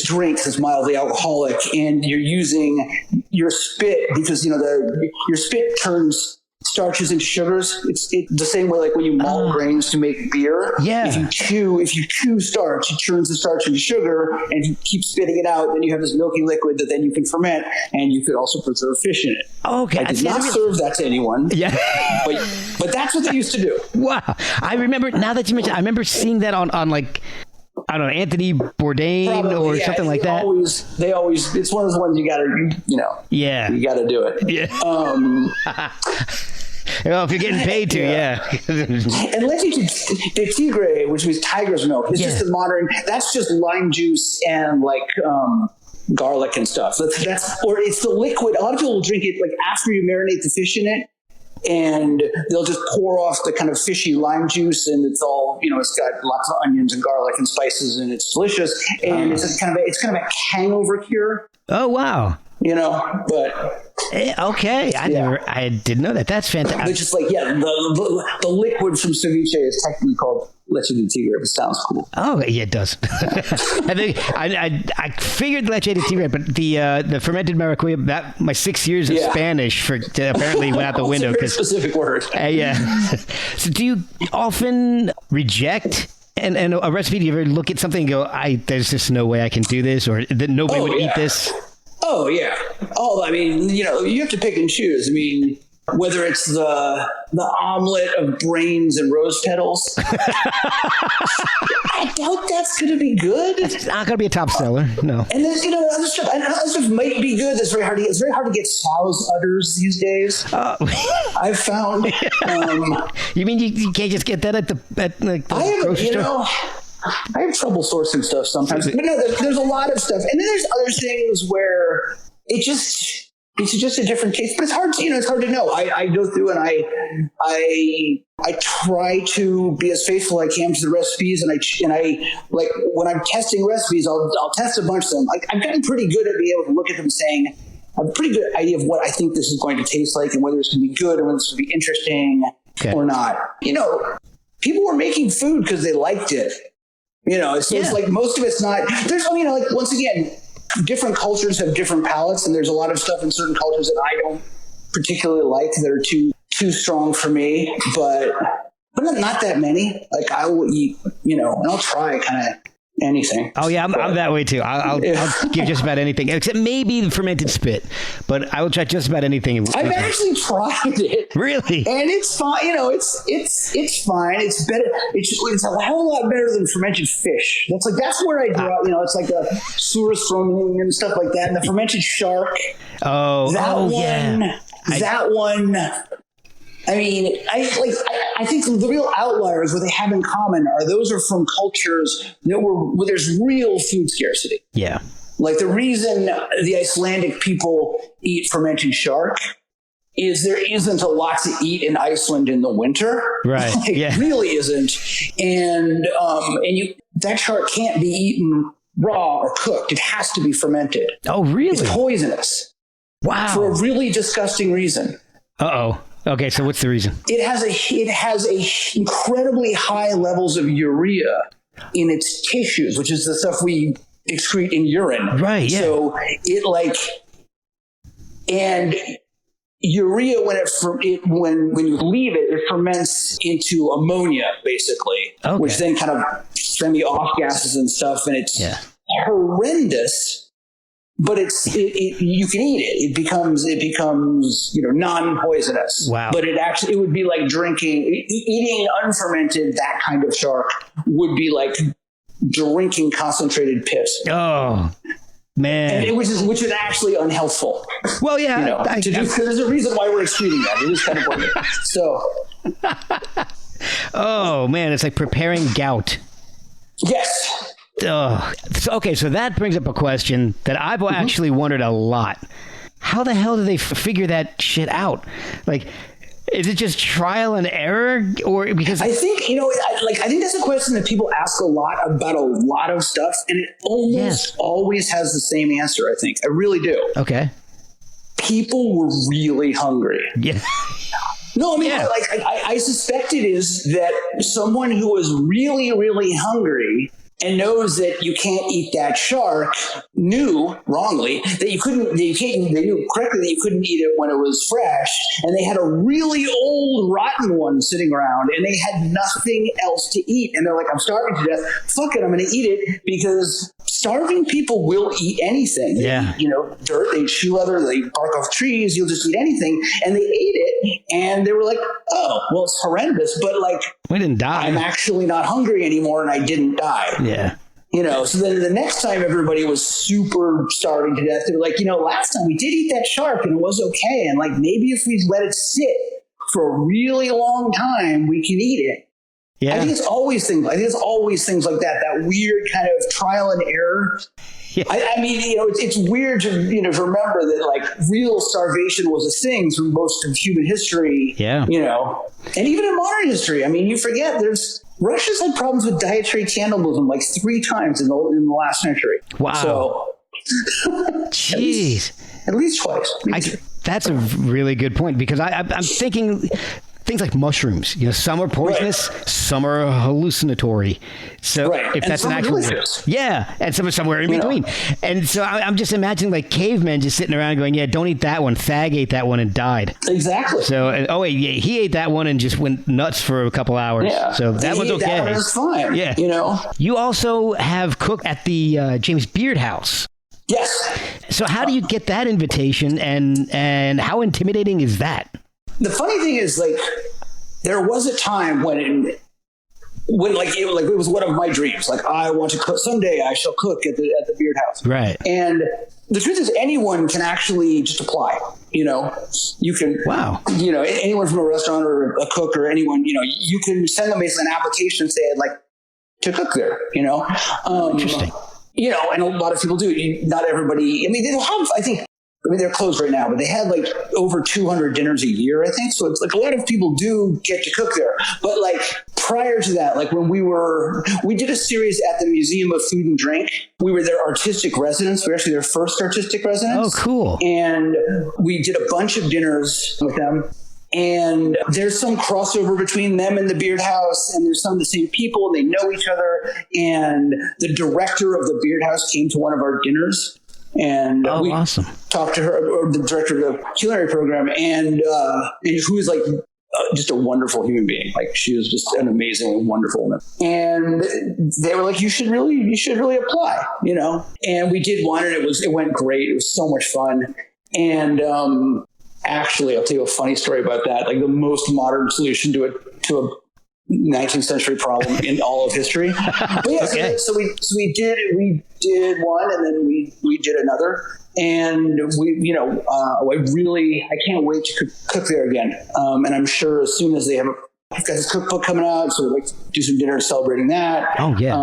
drink that's mildly alcoholic, and you're using your spit because your spit turns starches into sugars. It's the same way when you malt grains to make beer. Yeah. If you chew starch, it turns the starch into sugar, and if you keep spitting it out, then you have this milky liquid that then you can ferment, and you could also preserve fish in it. Okay. I did not serve that to anyone. Yeah. But that's what they used to do. Wow. I remember, now that you mentioned, I remember seeing that on I don't know, Anthony Bourdain or something like that. They always, it's one of those ones you gotta do it. Yeah. Well, if you're getting paid to, And leche de tigre, which means tiger's milk, is just a modern, that's just lime juice and garlic and stuff. Or it's the liquid. A lot of people will drink it after you marinate the fish in it, and they'll just pour off the kind of fishy lime juice, and it's all, it's got lots of onions and garlic and spices, and it's delicious. And it's kind of a hangover cure. Oh, wow. But okay, I didn't know that. That's fantastic. It's just the liquid from ceviche is technically called leche de tigre. It sounds cool. Oh yeah, it does. I think I figured leche de tigre, but the fermented maracuya, that my 6 years of Spanish apparently went out the window. It's a very specific word. Yeah. So do you often reject? And a recipe, do you ever look at something and go, there's just no way I can do this, or that nobody would eat this? Oh, yeah. I mean, you have to pick and choose. I mean, whether it's the omelet of brains and rose petals, I doubt that's going to be good. It's not going to be a top seller, no. And there's, other stuff. And other stuff might be good. It's very hard to get sow's udders these days. I've found. You mean you can't just get that at the grocery store? I have trouble sourcing stuff sometimes, but no, there's a lot of stuff, and then there's other things where it's just a different case. But it's hard to know. I go through and I try to be as faithful as I can to the recipes, and I when I'm testing recipes, I'll test a bunch of them. I've gotten pretty good at being able to look at them and saying, I have a pretty good idea of what I think this is going to taste like, and whether it's going to be good or whether it's going to be interesting or not. people were making food because they liked it. It's like most of it's not. There's, like once again, different cultures have different palates, and there's a lot of stuff in certain cultures that I don't particularly like that are too strong for me. But not that many. Like I will eat, and I'll try kind of anything. Oh yeah, I'm that way too. I'll give just about anything, except maybe the fermented spit. But I will try just about anything. I've actually tried it. Really? And it's fine. It's fine. It's better. It's a hell of a lot better than fermented fish. That's where I draw. It's like the surströmming and stuff like that, and the fermented shark. That one. I mean, I think the real outliers, what they have in common those are from cultures where there's real food scarcity. Yeah. Like the reason the Icelandic people eat fermented shark is there isn't a lot to eat in Iceland in the winter. Right. It really isn't. And that shark can't be eaten raw or cooked. It has to be fermented. Oh, really? It's poisonous. Wow. For a really disgusting reason. Uh-oh. Okay, so what's the reason? It has a incredibly high levels of urea in its tissues, which is the stuff we excrete in urine. Right, yeah. So and urea when you leave it ferments into ammonia basically, which then kind of send the off gases and stuff, and it's horrendous. But you can eat it. It becomes non-poisonous. Wow. But it would be like eating unfermented, that kind of shark would be like drinking concentrated piss. Oh, man. And which is actually unhealthful. Well, yeah. There's a reason why we're excreting that. It is kind of weird. So. Oh, man. It's like preparing gout. Yes. Oh, okay, so that brings up a question that I've actually wondered a lot. How the hell do they figure that shit out? Like, is it just trial and error, or because I think I think that's a question that people ask a lot about a lot of stuff, and it almost always has the same answer. I think I really do. Okay, people were really hungry. Yeah. No, I mean, I suspect it is that someone who was really, really hungry and knows that you can't eat that shark knew wrongly that they knew correctly that you couldn't eat it when it was fresh, and they had a really old rotten one sitting around, and they had nothing else to eat, and they're like, I'm starving to death, fuck it, I'm gonna eat it, because starving people will eat anything. Yeah. They eat, dirt, they eat shoe leather, they bark off trees, you'll just eat anything, and they ate it, and they were like, oh, well, it's horrendous, but like, we didn't die. I'm actually not hungry anymore, and I didn't die. Yeah. So then the next time everybody was super starving to death, they were like, last time we did eat that shark and it was okay. And like, maybe if we let it sit for a really long time, we can eat it. Yeah. I think it's always things like that, that weird kind of trial and error. Yeah. I mean, it's weird to, to remember that like real starvation was a thing through most of human history. Yeah. And even in modern history, I mean, you forget Russia's had problems with dietary cannibalism like 3 times in the last century. Wow. So, jeez. At least twice. That's a really good point, because I'm thinking things like mushrooms. Some are poisonous, some are hallucinatory. So if that's an actual delicious. And some are somewhere in between. And so I'm just imagining like cavemen just sitting around going, don't eat that one. Thag ate that one and died. Exactly. So he ate that one and just went nuts for a couple hours. Yeah. So that one's okay. That one is fine. Yeah. You also have cooked at the James Beard House. Yes. So how do you get that invitation, and how intimidating is that? The funny thing is, like, there was a time when it was one of my dreams. Like, I want to cook someday. I shall cook at the Beard House. Right. And the truth is, anyone can actually just apply. You can. Wow. Anyone from a restaurant or a cook or anyone. You can send them basically an application and say, I'd like to cook there. Interesting. And a lot of people do. Not everybody. I mean, they'll have. They're closed right now, but they had like over 200 dinners a year, I think. So it's like a lot of people do get to cook there. But like prior to that, like when we did a series at the Museum of Food and Drink. We were their artistic residents. We were actually their first artistic residents. Oh, cool. And we did a bunch of dinners with them. And there's some crossover between them and the Beard House, and there's some of the same people, and they know each other. And the director of the Beard House came to one of our dinners, and we awesome. talked to her, or the director of the Culinary program, and who is like just a wonderful human being. Like, she was just an amazingly wonderful woman. And they were like, you should really apply, you know? And we did one, and it went great. It was so much fun. And actually, I'll tell you a funny story about that. Like, the most modern solution to a 19th century problem in all of history. But yeah, okay. so we did one, and then we did another. And I can't wait to cook there again. And I'm sure as soon as they've got this cookbook coming out, so we'd like to do some dinner celebrating that. Oh yeah.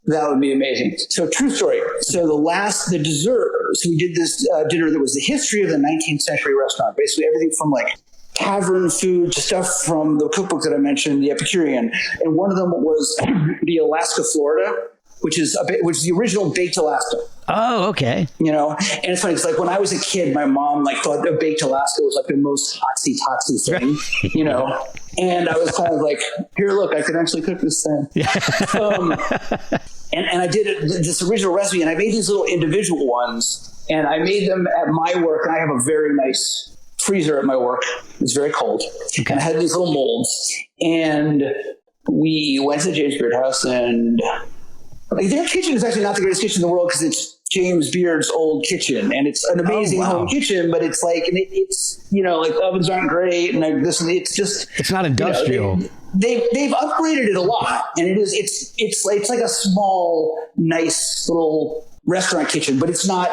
That would be amazing. So, true story. So the dessert. So we did this dinner that was the history of the 19th century restaurant. Basically everything from like tavern food to stuff from the cookbook that I mentioned, the Epicurean. And one of them was the Alaska, Florida, which is the original baked Alaska. Oh, okay. You know, and it's funny. It's like when I was a kid, my mom like thought that baked Alaska was like the most hotsy thing, you know. And I was kind of like, here, look, I can actually cook this thing. And I did this original recipe, and I made these little individual ones, and I made them at my work. And I have a very nice freezer at my work. It's very cold. Okay. And I had these little molds, and we went to the James Beard House, and like, their kitchen is actually not the greatest kitchen in the world because it's James Beard's old kitchen, and it's an amazing home kitchen, but it's like, and it's, you know, like the ovens aren't great, and it's not industrial. You know, they've upgraded it a lot, and it's like a small, nice little restaurant kitchen, but it's not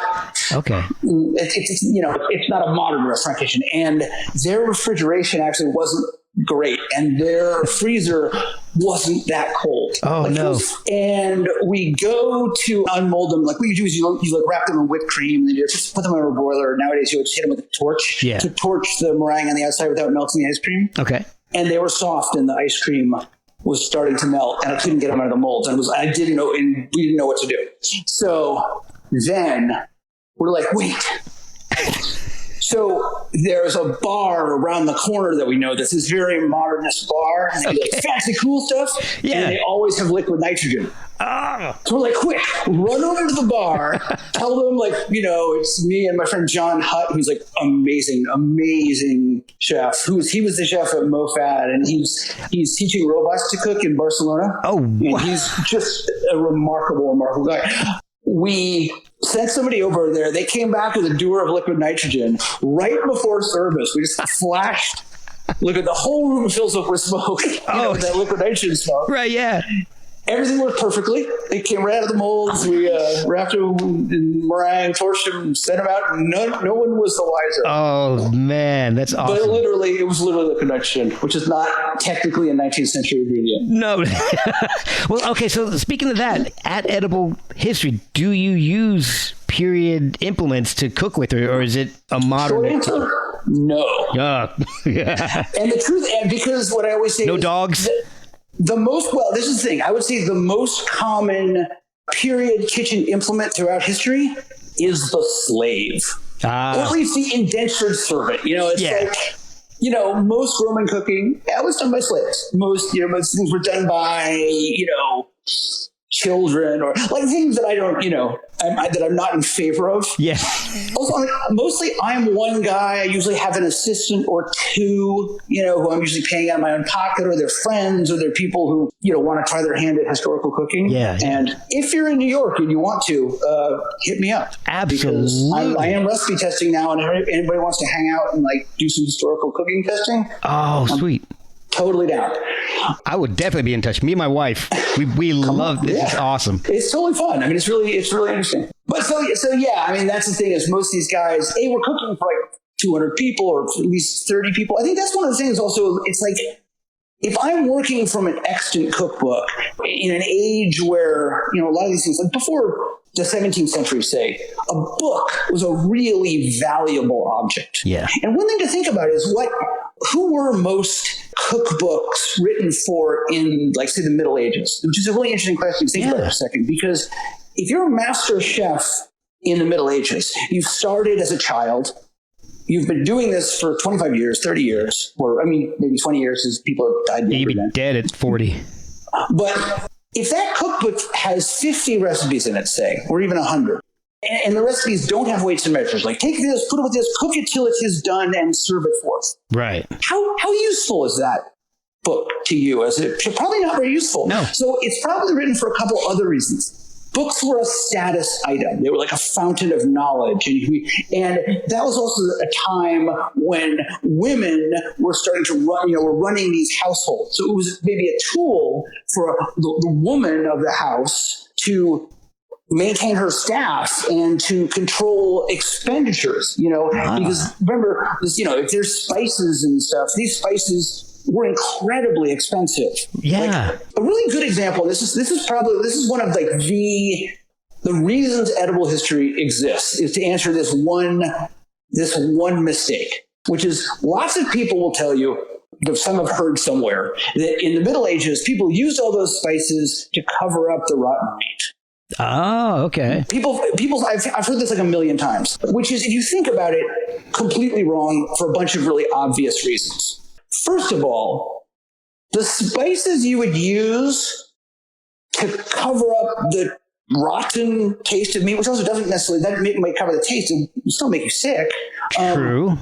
okay. It's not a modern restaurant kitchen, and their refrigeration actually wasn't great, and their freezer wasn't that cold. Oh, like, no. And we go to unmold them. Like, what you do is you like wrap them in whipped cream, and then you just put them on a broiler. Nowadays, you would just hit them with a torch to torch the meringue on the outside without melting the ice cream. Okay. And they were soft, and the ice cream was starting to melt, and I couldn't get them out of the molds. And we didn't know what to do. So then we're like, wait. So there's a bar around the corner that we know that's this very modernist bar. And they do like fancy cool stuff. Yeah. And they always have liquid nitrogen. So we're like, quick, run over to the bar, tell them, like, you know, it's me and my friend John Hutt, who's like amazing chef. He was the chef at MoFad, and he's teaching robots to cook in Barcelona. Oh, wow. And he's just a remarkable guy. We sent somebody over there. They came back with a dewar of liquid nitrogen right before service. We just flashed. Look at the whole room fills up with smoke. That liquid nitrogen smoke. Right, yeah. Everything worked perfectly. They came right out of the molds. We wrapped them in meringue, torched them, sent them out. No one was the wiser. Oh, man, that's awesome. But it was literally liquid nitrogen, which is not technically a 19th century ingredient. No. Well, okay, so speaking of that, at Edible History, do you use period implements to cook with, or is it a modern? Short answer, no. Yeah. And the truth, because what I always say no dogs? This is the thing. I would say the most common period kitchen implement throughout history is the slave. Or at least the indentured servant. You know, it's like, you know, most Roman cooking, was done by slaves. Most things were done by, children, or like things that I don't, that I'm not in favor of. Yeah. Also, mostly I'm one guy. I usually have an assistant or two, who I'm usually paying out of my own pocket, or they're friends, or they're people who, want to try their hand at historical cooking. Yeah. And if you're in New York and you want to, hit me up. Absolutely. Because I am recipe testing now, and if anybody wants to hang out and like do some historical cooking testing. Oh, sweet. Totally down. I would definitely be in touch. Me and my wife, we love this. Yeah. It's awesome. It's totally fun. I mean, it's really interesting. But so yeah, I mean, that's the thing is most of these guys, hey, we're cooking for like 200 people or at least 30 people. I think that's one of the things also, it's like, if I'm working from an extant cookbook in an age where, a lot of these things, like before the 17th century, say, a book was a really valuable object. Yeah. And one thing to think about is who were most cookbooks written for in, like, say, the Middle Ages, which is a really interesting question to think about for a second, because if you're a master chef in the Middle Ages, you started as a child, you've been doing this for 25 years, 30 years, or I mean, maybe 20 years as people have died. You'd be dead at 40. But if that cookbook has 50 recipes in it, say, or even 100, and the recipes don't have weights and measures, like take this, put it with this, cook it till it is done, and serve it forth. Right. How useful is that book to you? Probably not very useful. No. So it's probably written for a couple other reasons. Books were a status item. They were like a fountain of knowledge. And that was also a time when women were starting to run, were running these households. So it was maybe a tool for the woman of the house to maintain her staff and to control expenditures, because remember, if there's spices and stuff, these spices were incredibly expensive. Yeah. Like, a really good example. This is one of like the reasons edible history exists is to answer this one mistake, which is lots of people will tell you, some have heard somewhere, that in the Middle Ages, people used all those spices to cover up the rotten meat. Oh, okay. I've heard this like a million times, which is, if you think about it, completely wrong for a bunch of really obvious reasons. First of all, the spices you would use to cover up the rotten taste of meat, which also doesn't necessarily, that might cover the taste, it will still make you sick. True.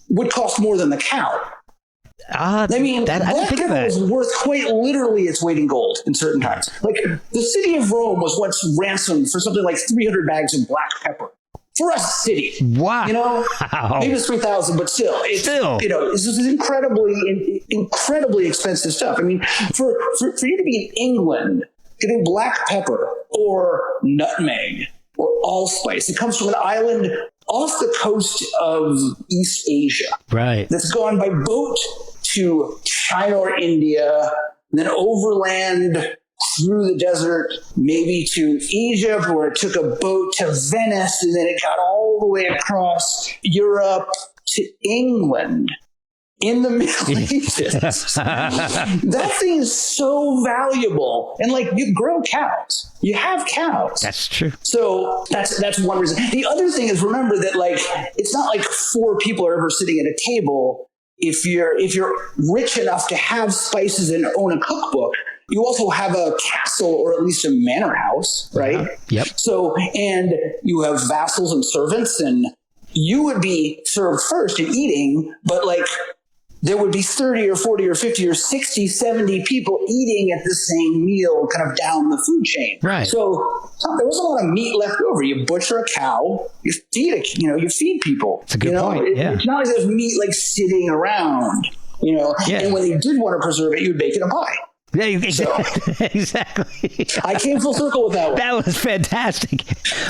Would cost more than the cow. I didn't think of that. Was worth quite literally its weight in gold in certain times. Like the city of Rome was once ransomed for something like 300 bags of black pepper. For a city. Wow. Maybe it's 3,000, but still. It's this is incredibly expensive stuff. I mean, for you to be in England, getting black pepper or nutmeg or allspice, it comes from an island off the coast of East Asia. Right. That's gone by boat to China or India, then overland through the desert, maybe to Egypt, where it took a boat to Venice, and then it got all the way across Europe to England in the Middle Ages. That thing is so valuable. And like, you grow cows. You have cows. That's true. So that's one reason. The other thing is, remember that like, it's not like 4 people are ever sitting at a table. If you're rich enough to have spices and own a cookbook, you also have a castle or at least a manor house, right? Yep. So, and you have vassals and servants, and you would be served first in eating, but like there would be 30 or 40 or 50 or 60, 70 people eating at the same meal kind of down the food chain. Right. So there wasn't a lot of meat left over. You butcher a cow, you feed people. It's a good point. It's not like there's meat like sitting around, Yeah. And when they did want to preserve it, you would bake it in pie. Yeah, exactly. I came full circle with that one. That was fantastic.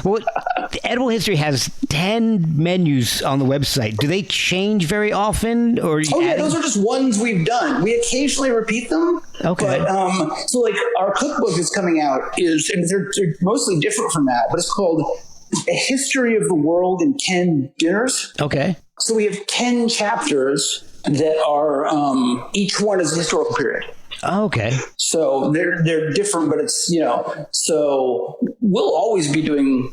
Well, Edible History has 10 menus on the website. Do they change very often? Or those are just ones we've done. We occasionally repeat them. Okay. But, so like our cookbook is coming out and they're mostly different from that, but it's called A History of the World in 10 Dinners. Okay. So we have 10 chapters that are, each one is a historical period. Oh, okay. So they're different, but it's, so we'll always be doing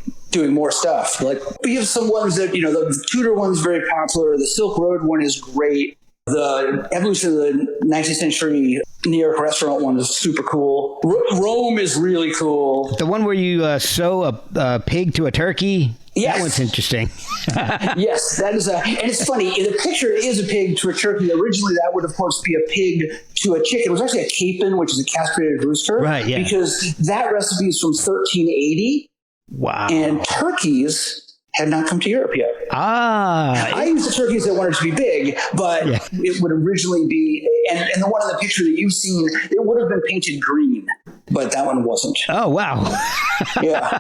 more stuff. Like we have some ones that, the Tudor one's very popular. The Silk Road one is great. The evolution of the 19th century New York restaurant one is super cool. Rome is really cool. The one where you sew a pig to a turkey? Yes. That one's interesting. Yes, that is and it's funny. In the picture, it is a pig to a turkey. Originally, that would, of course, be a pig to a chicken. It was actually a capon, which is a castrated rooster. Right, yeah. Because that recipe is from 1380. Wow. And turkeys had not come to Europe yet. I used the turkeys that wanted to be big, but it would originally be, and the one in the picture that you've seen, it would have been painted green, but that one wasn't. Oh, wow. Yeah.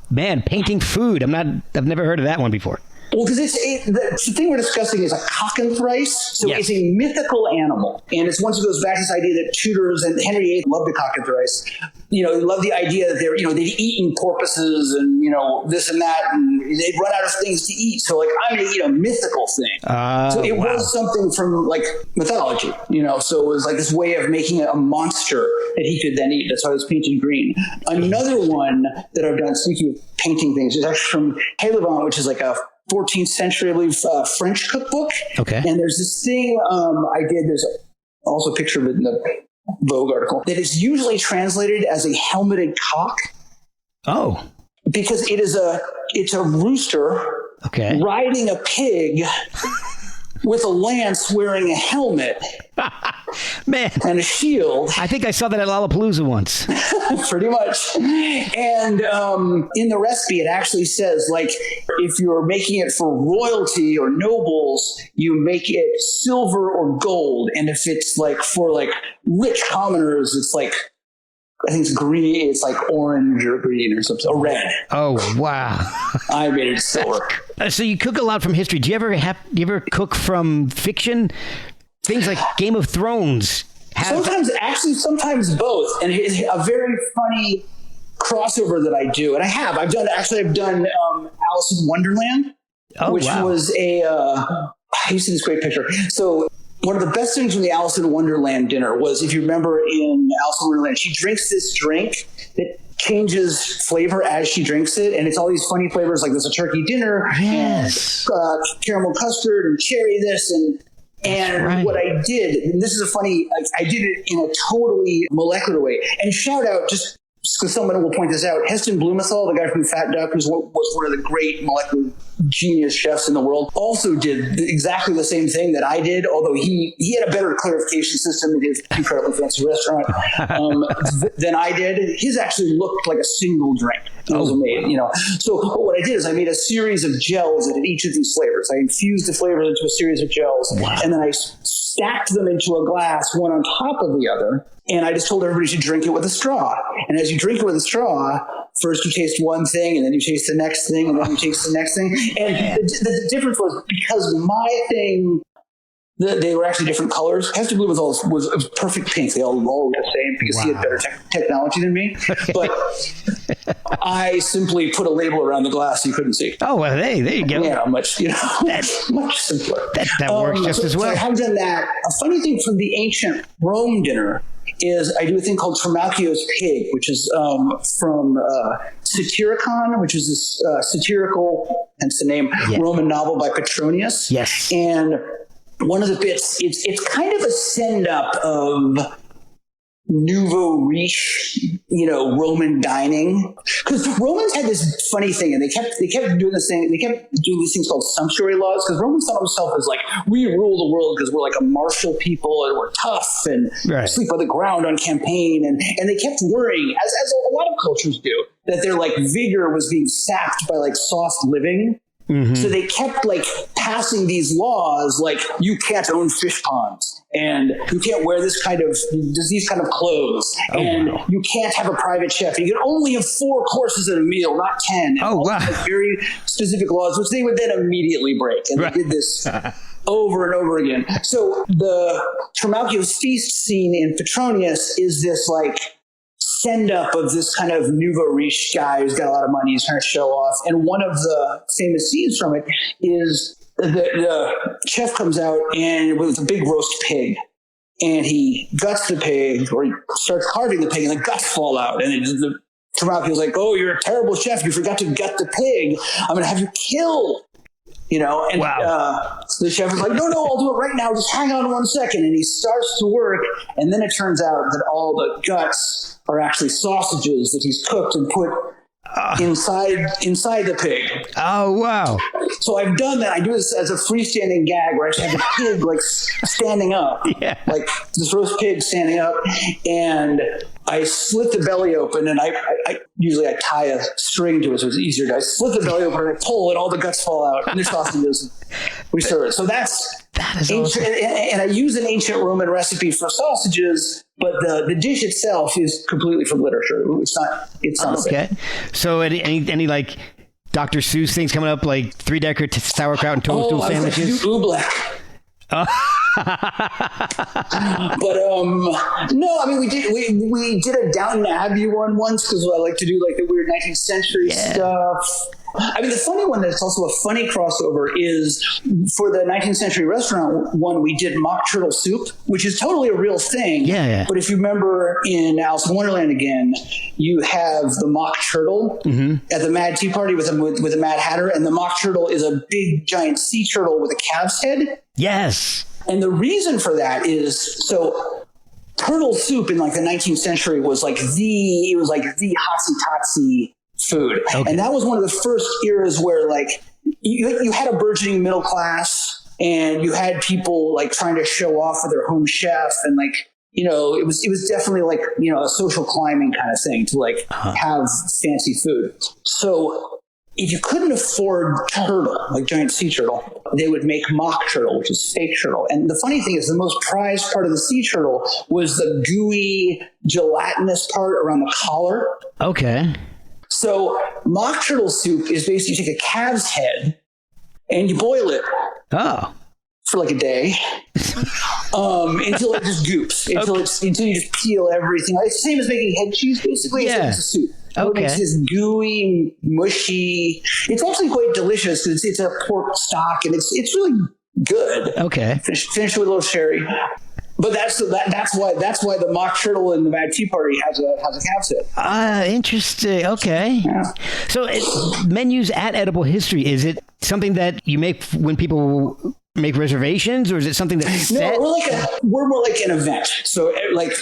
Man, painting food. I've never heard of that one before. Well, because the thing we're discussing is a cockatrice. So it's a mythical animal. And it's once it goes back to this idea that Tudors and Henry VIII loved the cockatrice. They loved the idea that they'd eaten porpoises and, this and that, and they'd run out of things to eat. So like, I'm going to eat a mythical thing. So it was something from like mythology, so it was like this way of making a monster that he could then eat. That's why it was painted green. Another one that I've done, speaking of painting things, is actually from Hey Levant, which is like a 14th century, I believe, French cookbook. Okay. And there's this thing I did. There's also a picture of it in the Vogue article that is usually translated as a helmeted cock. Oh. Because it's a rooster riding a pig with a lance wearing a helmet. Man. And a shield. I think I saw that at Lollapalooza once. Pretty much. And in the recipe, it actually says, like, if you're making it for royalty or nobles, you make it silver or gold. And if it's like for like rich commoners, it's like, I think it's green. It's like orange or green or something, or red. Oh, wow. I made it silver. So you cook a lot from history. Do you ever cook from fiction? Things like Game of Thrones. Sometimes both. And it's a very funny crossover that I do. And I've done Alice in Wonderland, which was I used to see this great picture. So one of the best things from the Alice in Wonderland dinner was, if you remember in Alice in Wonderland, she drinks this drink that changes flavor as she drinks it, and it's all these funny flavors, like there's a turkey dinner, and caramel custard and cherry this, and what I did, and this is a funny, I did it in a totally molecular way. And shout out, just because someone will point this out, Heston Blumenthal, the guy from Fat Duck, who was one of the great molecular genius chefs in the world, also did exactly the same thing that I did, although he had a better clarification system in his incredibly fancy restaurant than I did. His actually looked like a single drink. It was made, So what I did is I made a series of gels that had each of these flavors. I infused the flavors into a series of gels, and then I stacked them into a glass, one on top of the other. And I just told everybody to drink it with a straw. And as you drink it with a straw, first you taste one thing, and then you taste the next thing, and then you taste the next thing. And the difference was, because my thing, they were actually different colors. Heston Blue was perfect pink. They all looked the same because he had better technology than me. But I simply put a label around the glass so you couldn't see. Oh, well, hey, there you go. Yeah, much simpler. That works just as well. So I have done that. A funny thing from the ancient Rome dinner is I do a thing called Trimalchio's pig, which is from Satyricon, which is this satirical, hence the name, Roman novel by Petronius. Yes. And one of the bits, it's kind of a send-up of nouveau riche, Roman dining. Because the Romans had this funny thing, and they kept doing this thing. They kept doing these things called sumptuary laws, because Romans thought of themselves as like, we rule the world because we're like a martial people and we're tough and sleep on the ground on campaign. And they kept worrying, as a lot of cultures do, that their like vigor was being sapped by like soft living. Mm-hmm. So they kept like passing these laws, like you can't own fish ponds, and you can't wear these kind of clothes, and you can't have a private chef. You can only have 4 courses at a meal, not 10. Very specific laws, which they would then immediately break. And they did this over and over again. So the Trimalchio's feast scene in Petronius is this like send up of this kind of nouveau riche guy who's got a lot of money. He's trying to show off. And one of the famous scenes from it is the chef comes out and with a big roast pig, and he guts the pig, or he starts carving the pig, and the guts fall out. And the Trimalchio's like, "Oh, you're a terrible chef. You forgot to gut the pig. I'm going to have you killed." And so the chef is like, no, I'll do it right now. Just hang on 1 second. And he starts to work. And then it turns out that all the guts are actually sausages that he's cooked and put inside the pig. Oh, wow. So I've done that. I do this as a freestanding gag where I actually have a pig like standing up, like this roast pig standing up, and I slit the belly open, and I usually tie a string to it so it's easier. I slit the belly open and I pull, and all the guts fall out, and the sausages. We serve it. So that is ancient, awesome. And I use an ancient Roman recipe for sausages, but the dish itself is completely from literature. It's not okay. So any like Dr. Seuss things coming up, like 3-decker sauerkraut and toadstool sandwiches? Oobleck. no, I mean we did a Downton Abbey one once because I like to do like the weird 19th century stuff. I mean, the funny one that's also a funny crossover is for the 19th century restaurant one, we did mock turtle soup, which is totally a real thing. Yeah. But if you remember in Alice in Wonderland again, you have the mock turtle at the Mad Tea Party with a Mad Hatter, and the mock turtle is a big giant sea turtle with a calf's head. Yes. And the reason for that is turtle soup in like the 19th century was like the hotsy-totsy food. Okay. And that was one of the first eras where like you had a burgeoning middle class and you had people like trying to show off with their home chef, and like, you know, it was definitely like, you know, a social climbing kind of thing to like have fancy food. So if you couldn't afford turtle, like giant sea turtle, they would make mock turtle, which is fake turtle. And the funny thing is the most prized part of the sea turtle was the gooey, gelatinous part around the collar. Okay. So mock turtle soup is basically you take a calf's head and you boil it for like a day until it just goops, until you just peel everything. It's the same as making head cheese, basically. Yeah. It's a soup. Okay. It's this gooey, mushy. It's actually quite delicious because it's a pork stock and it's really good. Okay. Finish with a little sherry. But that's why the mock turtle in the Mad Tea Party has a calf's head. Interesting. Okay. Yeah. So menus at Edible History, is it something that you make when people make reservations, or is it something that's set? No, we're more like an event. So like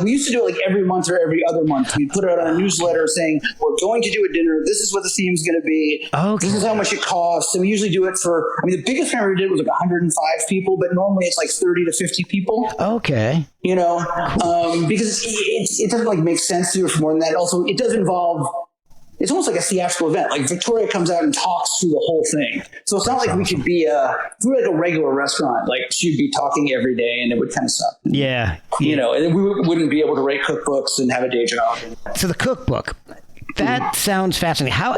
we used to do it like every month or every other month. We put it out on a newsletter saying we're going to do a dinner. This is what the theme is going to be. Okay. This is how much it costs. And we usually do it for, I mean, the biggest one we did was like 105 people, but normally it's like 30 to 50 people. Okay. You know, because it doesn't like make sense to do it for more than that. Also, it does involve, it's almost like a theatrical event. Like Victoria comes out and talks through the whole thing. So it's not like we could be if we were like a regular restaurant, like she'd be talking every day and it would kind of suck. Yeah. You know, and we wouldn't be able to write cookbooks and have a day job. So the cookbook, that sounds fascinating. How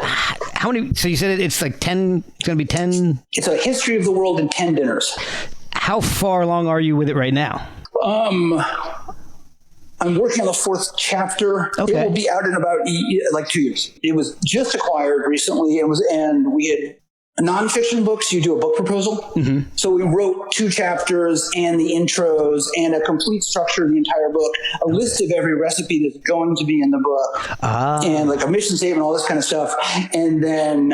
many, so you said it's like 10, it's going to be 10? It's a history of the world in 10 dinners. How far along are you with it right now? I'm working on the 4th chapter. Okay. It will be out in about like 2 years. It was just acquired recently, and we had nonfiction books. You do a book proposal. Mm-hmm. So we wrote 2 chapters and the intros and a complete structure of the entire book, a list of every recipe that's going to be in the book, and like a mission statement, all this kind of stuff. And then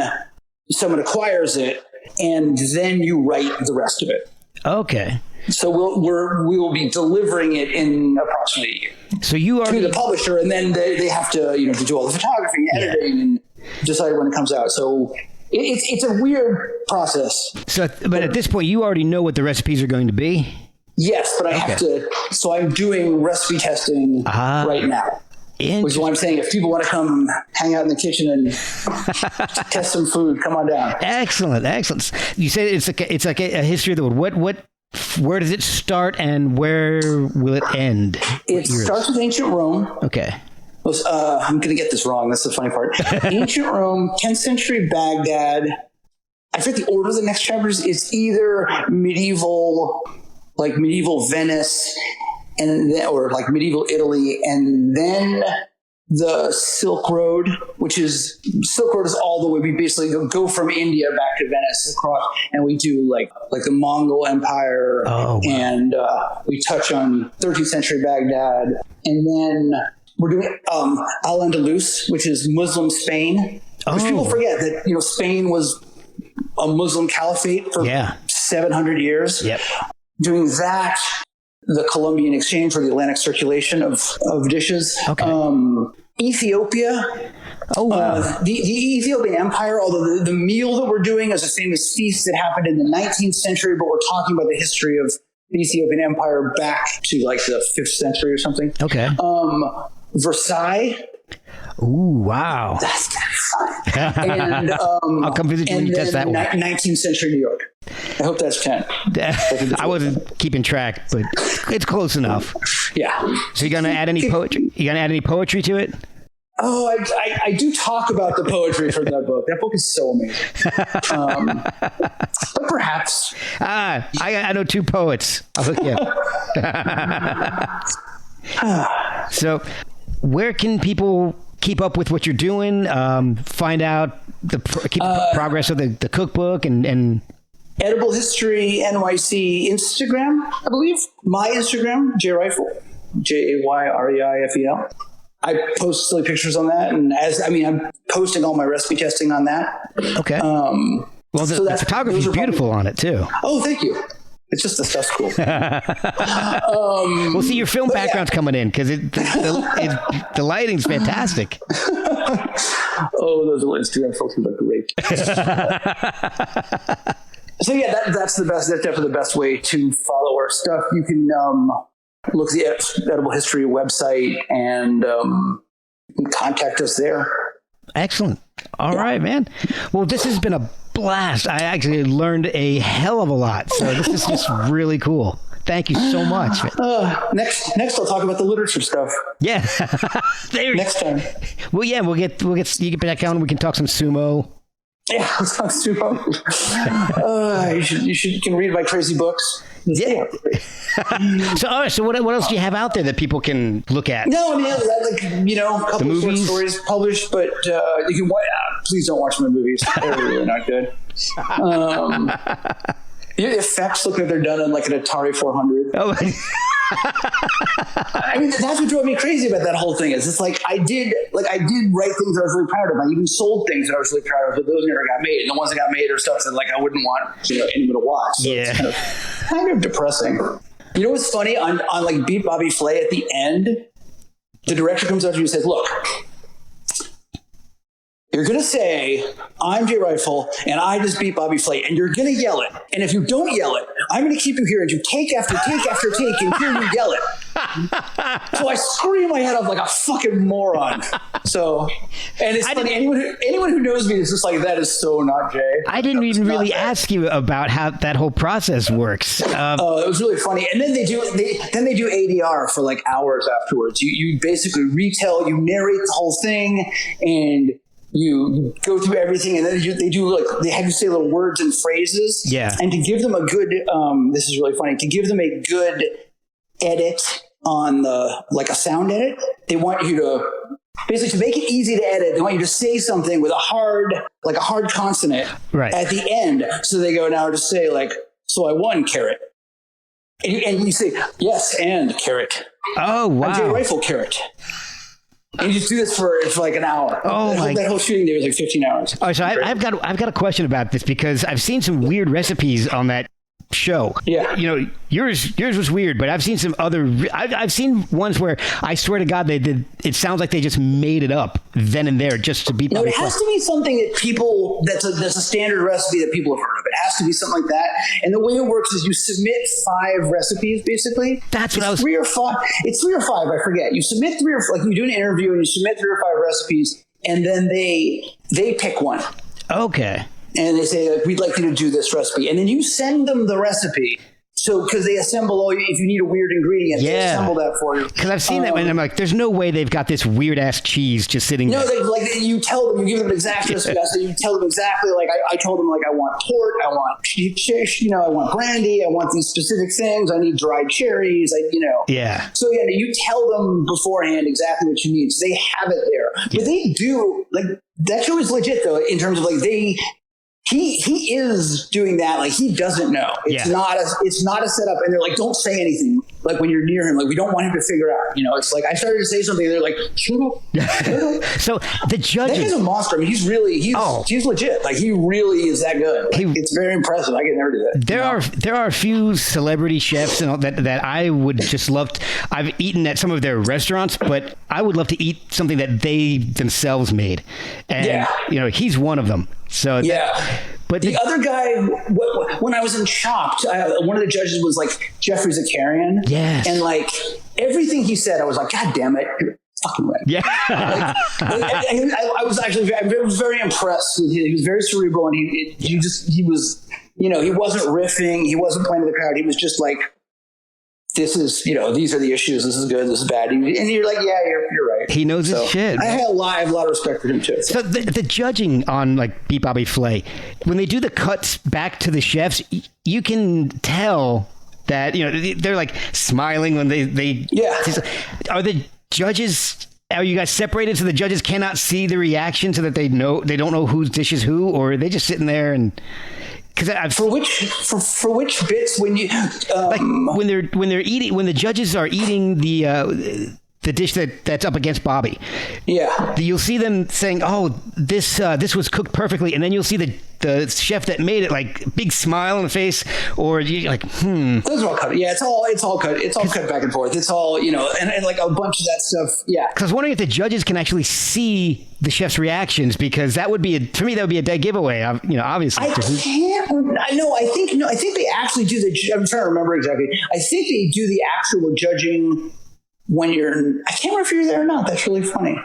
someone acquires it, and then you write the rest of it. Okay. So we will be delivering it in approximately a year. So you are to the publisher, and then they have to to do all the photography, and editing, and decide when it comes out. So it's a weird process. So, but at this point, you already know what the recipes are going to be. Yes, but I have to. So I'm doing recipe testing right now. Which is why I'm saying if people want to come hang out in the kitchen and test some food, come on down. Excellent. You say it's like a history of the world. Where does it start and where will it end? It starts with ancient Rome. Okay. I'm going to get this wrong. That's the funny part. Ancient Rome, 10th century Baghdad. I forget the order of the next chapters. It's either medieval Venice, or like medieval Italy, and then the Silk Road, Silk Road is all the way. We basically go from India back to Venice across, and we do like the Mongol Empire, and we touch on 13th century Baghdad, and then we're doing Al-Andalus, which is Muslim Spain, which people forget that Spain was a Muslim caliphate for 700 years. Yep. Doing that. The Columbian Exchange, or the Atlantic circulation of dishes. Okay. Ethiopia. Oh, wow. The Ethiopian Empire, although the meal that we're doing is a famous feast that happened in the 19th century, but we're talking about the history of the Ethiopian Empire back to like the 5th century or something. Okay. Versailles. Ooh, wow. That's kind of fun. And I'll come visit you when you test that one. 19th century New York. I hope that's 10. I wasn't keeping track, but it's close enough. Yeah. So you're going to add any poetry? You going to add any poetry to it? Oh, I do talk about the poetry from that book. That book is so amazing. But perhaps. I know 2 poets. I'll hook you up. So where can people keep up with what you're doing? Find out the progress of the cookbook and Edible History NYC Instagram, I believe. My Instagram, Jay Reifel, JAYREIFEL. I post silly pictures on that, and I'm posting all my recipe testing on that. Okay. Well, the photography is beautiful on it too. Oh, thank you. It's just the stuff's cool. We'll see your film background's coming in because the lighting's fantastic. Oh, those Instagram filters look great. So yeah, that's the best. That's definitely the best way to follow our stuff. You can look at the Edible History website and contact us there. Excellent. All right, man. Well, this has been a blast. I actually learned a hell of a lot. So this is just really cool. Thank you so much. Next I'll talk about the literature stuff. Yeah. Next time. Well, yeah, we'll get you get back on. We can talk some sumo. Yeah, let's talk sumo. You can read my crazy books. Yeah. So what else do you have out there that people can look at? No, I mean, a couple of short stories published, but you can. Please don't watch my movies; they're really not good. The effects look like they're done on like an Atari 400. Oh. I mean, that's what drove me crazy about that whole thing. Is it's like I did write things that I was really proud of. I even sold things that I was really proud of, but those never got made. And the ones that got made are stuff that like I wouldn't want anyone to watch. So yeah, it's kind of depressing. You know what's funny? On like Beat Bobby Flay at the end, the director comes up to you and says, "Look, you're going to say, I'm Jay Reifel, and I just beat Bobby Flay, and you're going to yell it. And if you don't yell it, I'm going to keep you here and do take after take after take and hear you yell it." So I scream my head off like a fucking moron. So, and it's funny, anyone who knows me is just like, that is so not Jay. I didn't even really ask you about how that whole process works. It was really funny. And then they do ADR for like hours afterwards. You basically retell, you narrate the whole thing, and you go through everything, and then they have you say little words and phrases. Yeah. And to give them a good, this is really funny, to give them a good edit on a sound edit, they want you to, basically to make it easy to edit, they want you to say something with a hard consonant at the end. So they go, now just say like, so I won, carrot. And you say, yes, and carrot. Oh, wow. I'm Jay Reifel, carrot. And you just do this for like an hour. Oh, that whole shooting day was like 15 hours. Oh, so I've got a question about this because I've seen some weird recipes on that show. Yeah. Yours was weird, but I've seen some other. I've seen ones where I swear to God they did. It sounds like they just made it up then and there just to beat. No, it has to be something that people that's a standard recipe that people have heard of. It has to be something like that. And the way it works is you submit 5 recipes basically. That's what I was. 3 or 5. It's 3 or 5. I forget. You submit 3 or 5. Like you do an interview and you submit 3 or 5 recipes, and then they pick one. Okay. And they say, like, we'd like you to do this recipe. And then you send them the recipe. So, because they assemble, if you need a weird ingredient, they assemble that for you. Because I've seen that, and I'm like, there's no way they've got this weird-ass cheese just sitting there. No, you tell them, you give them an exact recipe. So you tell them exactly, like, I told them, like, I want port, I want shish, I want brandy, I want these specific things, I need dried cherries, Yeah. So, you tell them beforehand exactly what you need. So they have it there. Yeah. But they do, like, that show is legit, though, in terms of, like, He is doing that. Like, he doesn't know. It's not a setup. And they're like, don't say anything. Like, when you're near him, like, we don't want him to figure out. It's like, I started to say something, and they're like, shut up. So the judges. That guy's a monster. I mean, he's legit. Like, he really is that good. Like, it's very impressive. I could never do that. There are a few celebrity chefs and all that I would just love to. I've eaten at some of their restaurants, but I would love to eat something that they themselves made. And, he's one of them. So but the other guy, when I was in Chopped, one of the judges was like Jeffrey Zakarian. Yes. And like everything he said, I was like, God damn it, you're fucking right. Yeah. I was very impressed with him. He was very cerebral, and he was, he wasn't riffing, he wasn't playing to the crowd. He was just like, this is, these are the issues. This is good. This is bad. And you're like, yeah, you're right. right. He knows his shit. I have a lot of respect for him too. So the judging on like Beat Bobby Flay, when they do the cuts back to the chefs, you can tell that, you know, they're like smiling when they Are the judges? Are you guys separated so the judges cannot see the reaction, so that they don't know whose dish is who, or are they just sitting there and? Because for which bits when you like when they're eating, when the judges are eating the dish that's up against Bobby, you'll see them saying, "Oh, this was cooked perfectly," and then you'll see the chef that made it, like, big smile on the face, or you like, Those are all cut. Yeah, it's all cut. It's all cut back and forth. It's all, you know, and like a bunch of that stuff. Yeah. Because I was wondering if the judges can actually see the chef's reactions, because that would be for me that would be a dead giveaway. You know, obviously. I think they actually do I'm trying to remember exactly. I think they do the actual judging when I can't remember if you're there or not. That's really funny.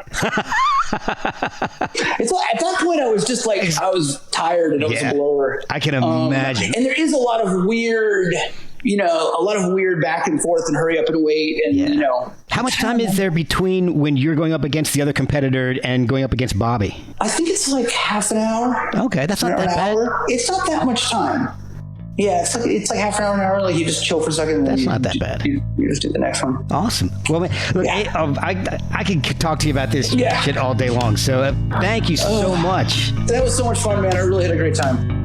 It's like, at that point I was just like, I was tired and it was a blur. I can imagine. And there is a lot of weird, you know, back and forth and hurry up and wait. And, you know. How much time is there between when you're going up against the other competitor and going up against Bobby? I think it's like half an hour. Okay, that's not that bad. It's not that much time. Yeah, it's like half an hour. Like, you just chill for a second. And that's not that bad. You just do the next one. Awesome. Well, man, look, I could talk to you about this shit all day long. So thank you so much. That was so much fun, man. I really had a great time.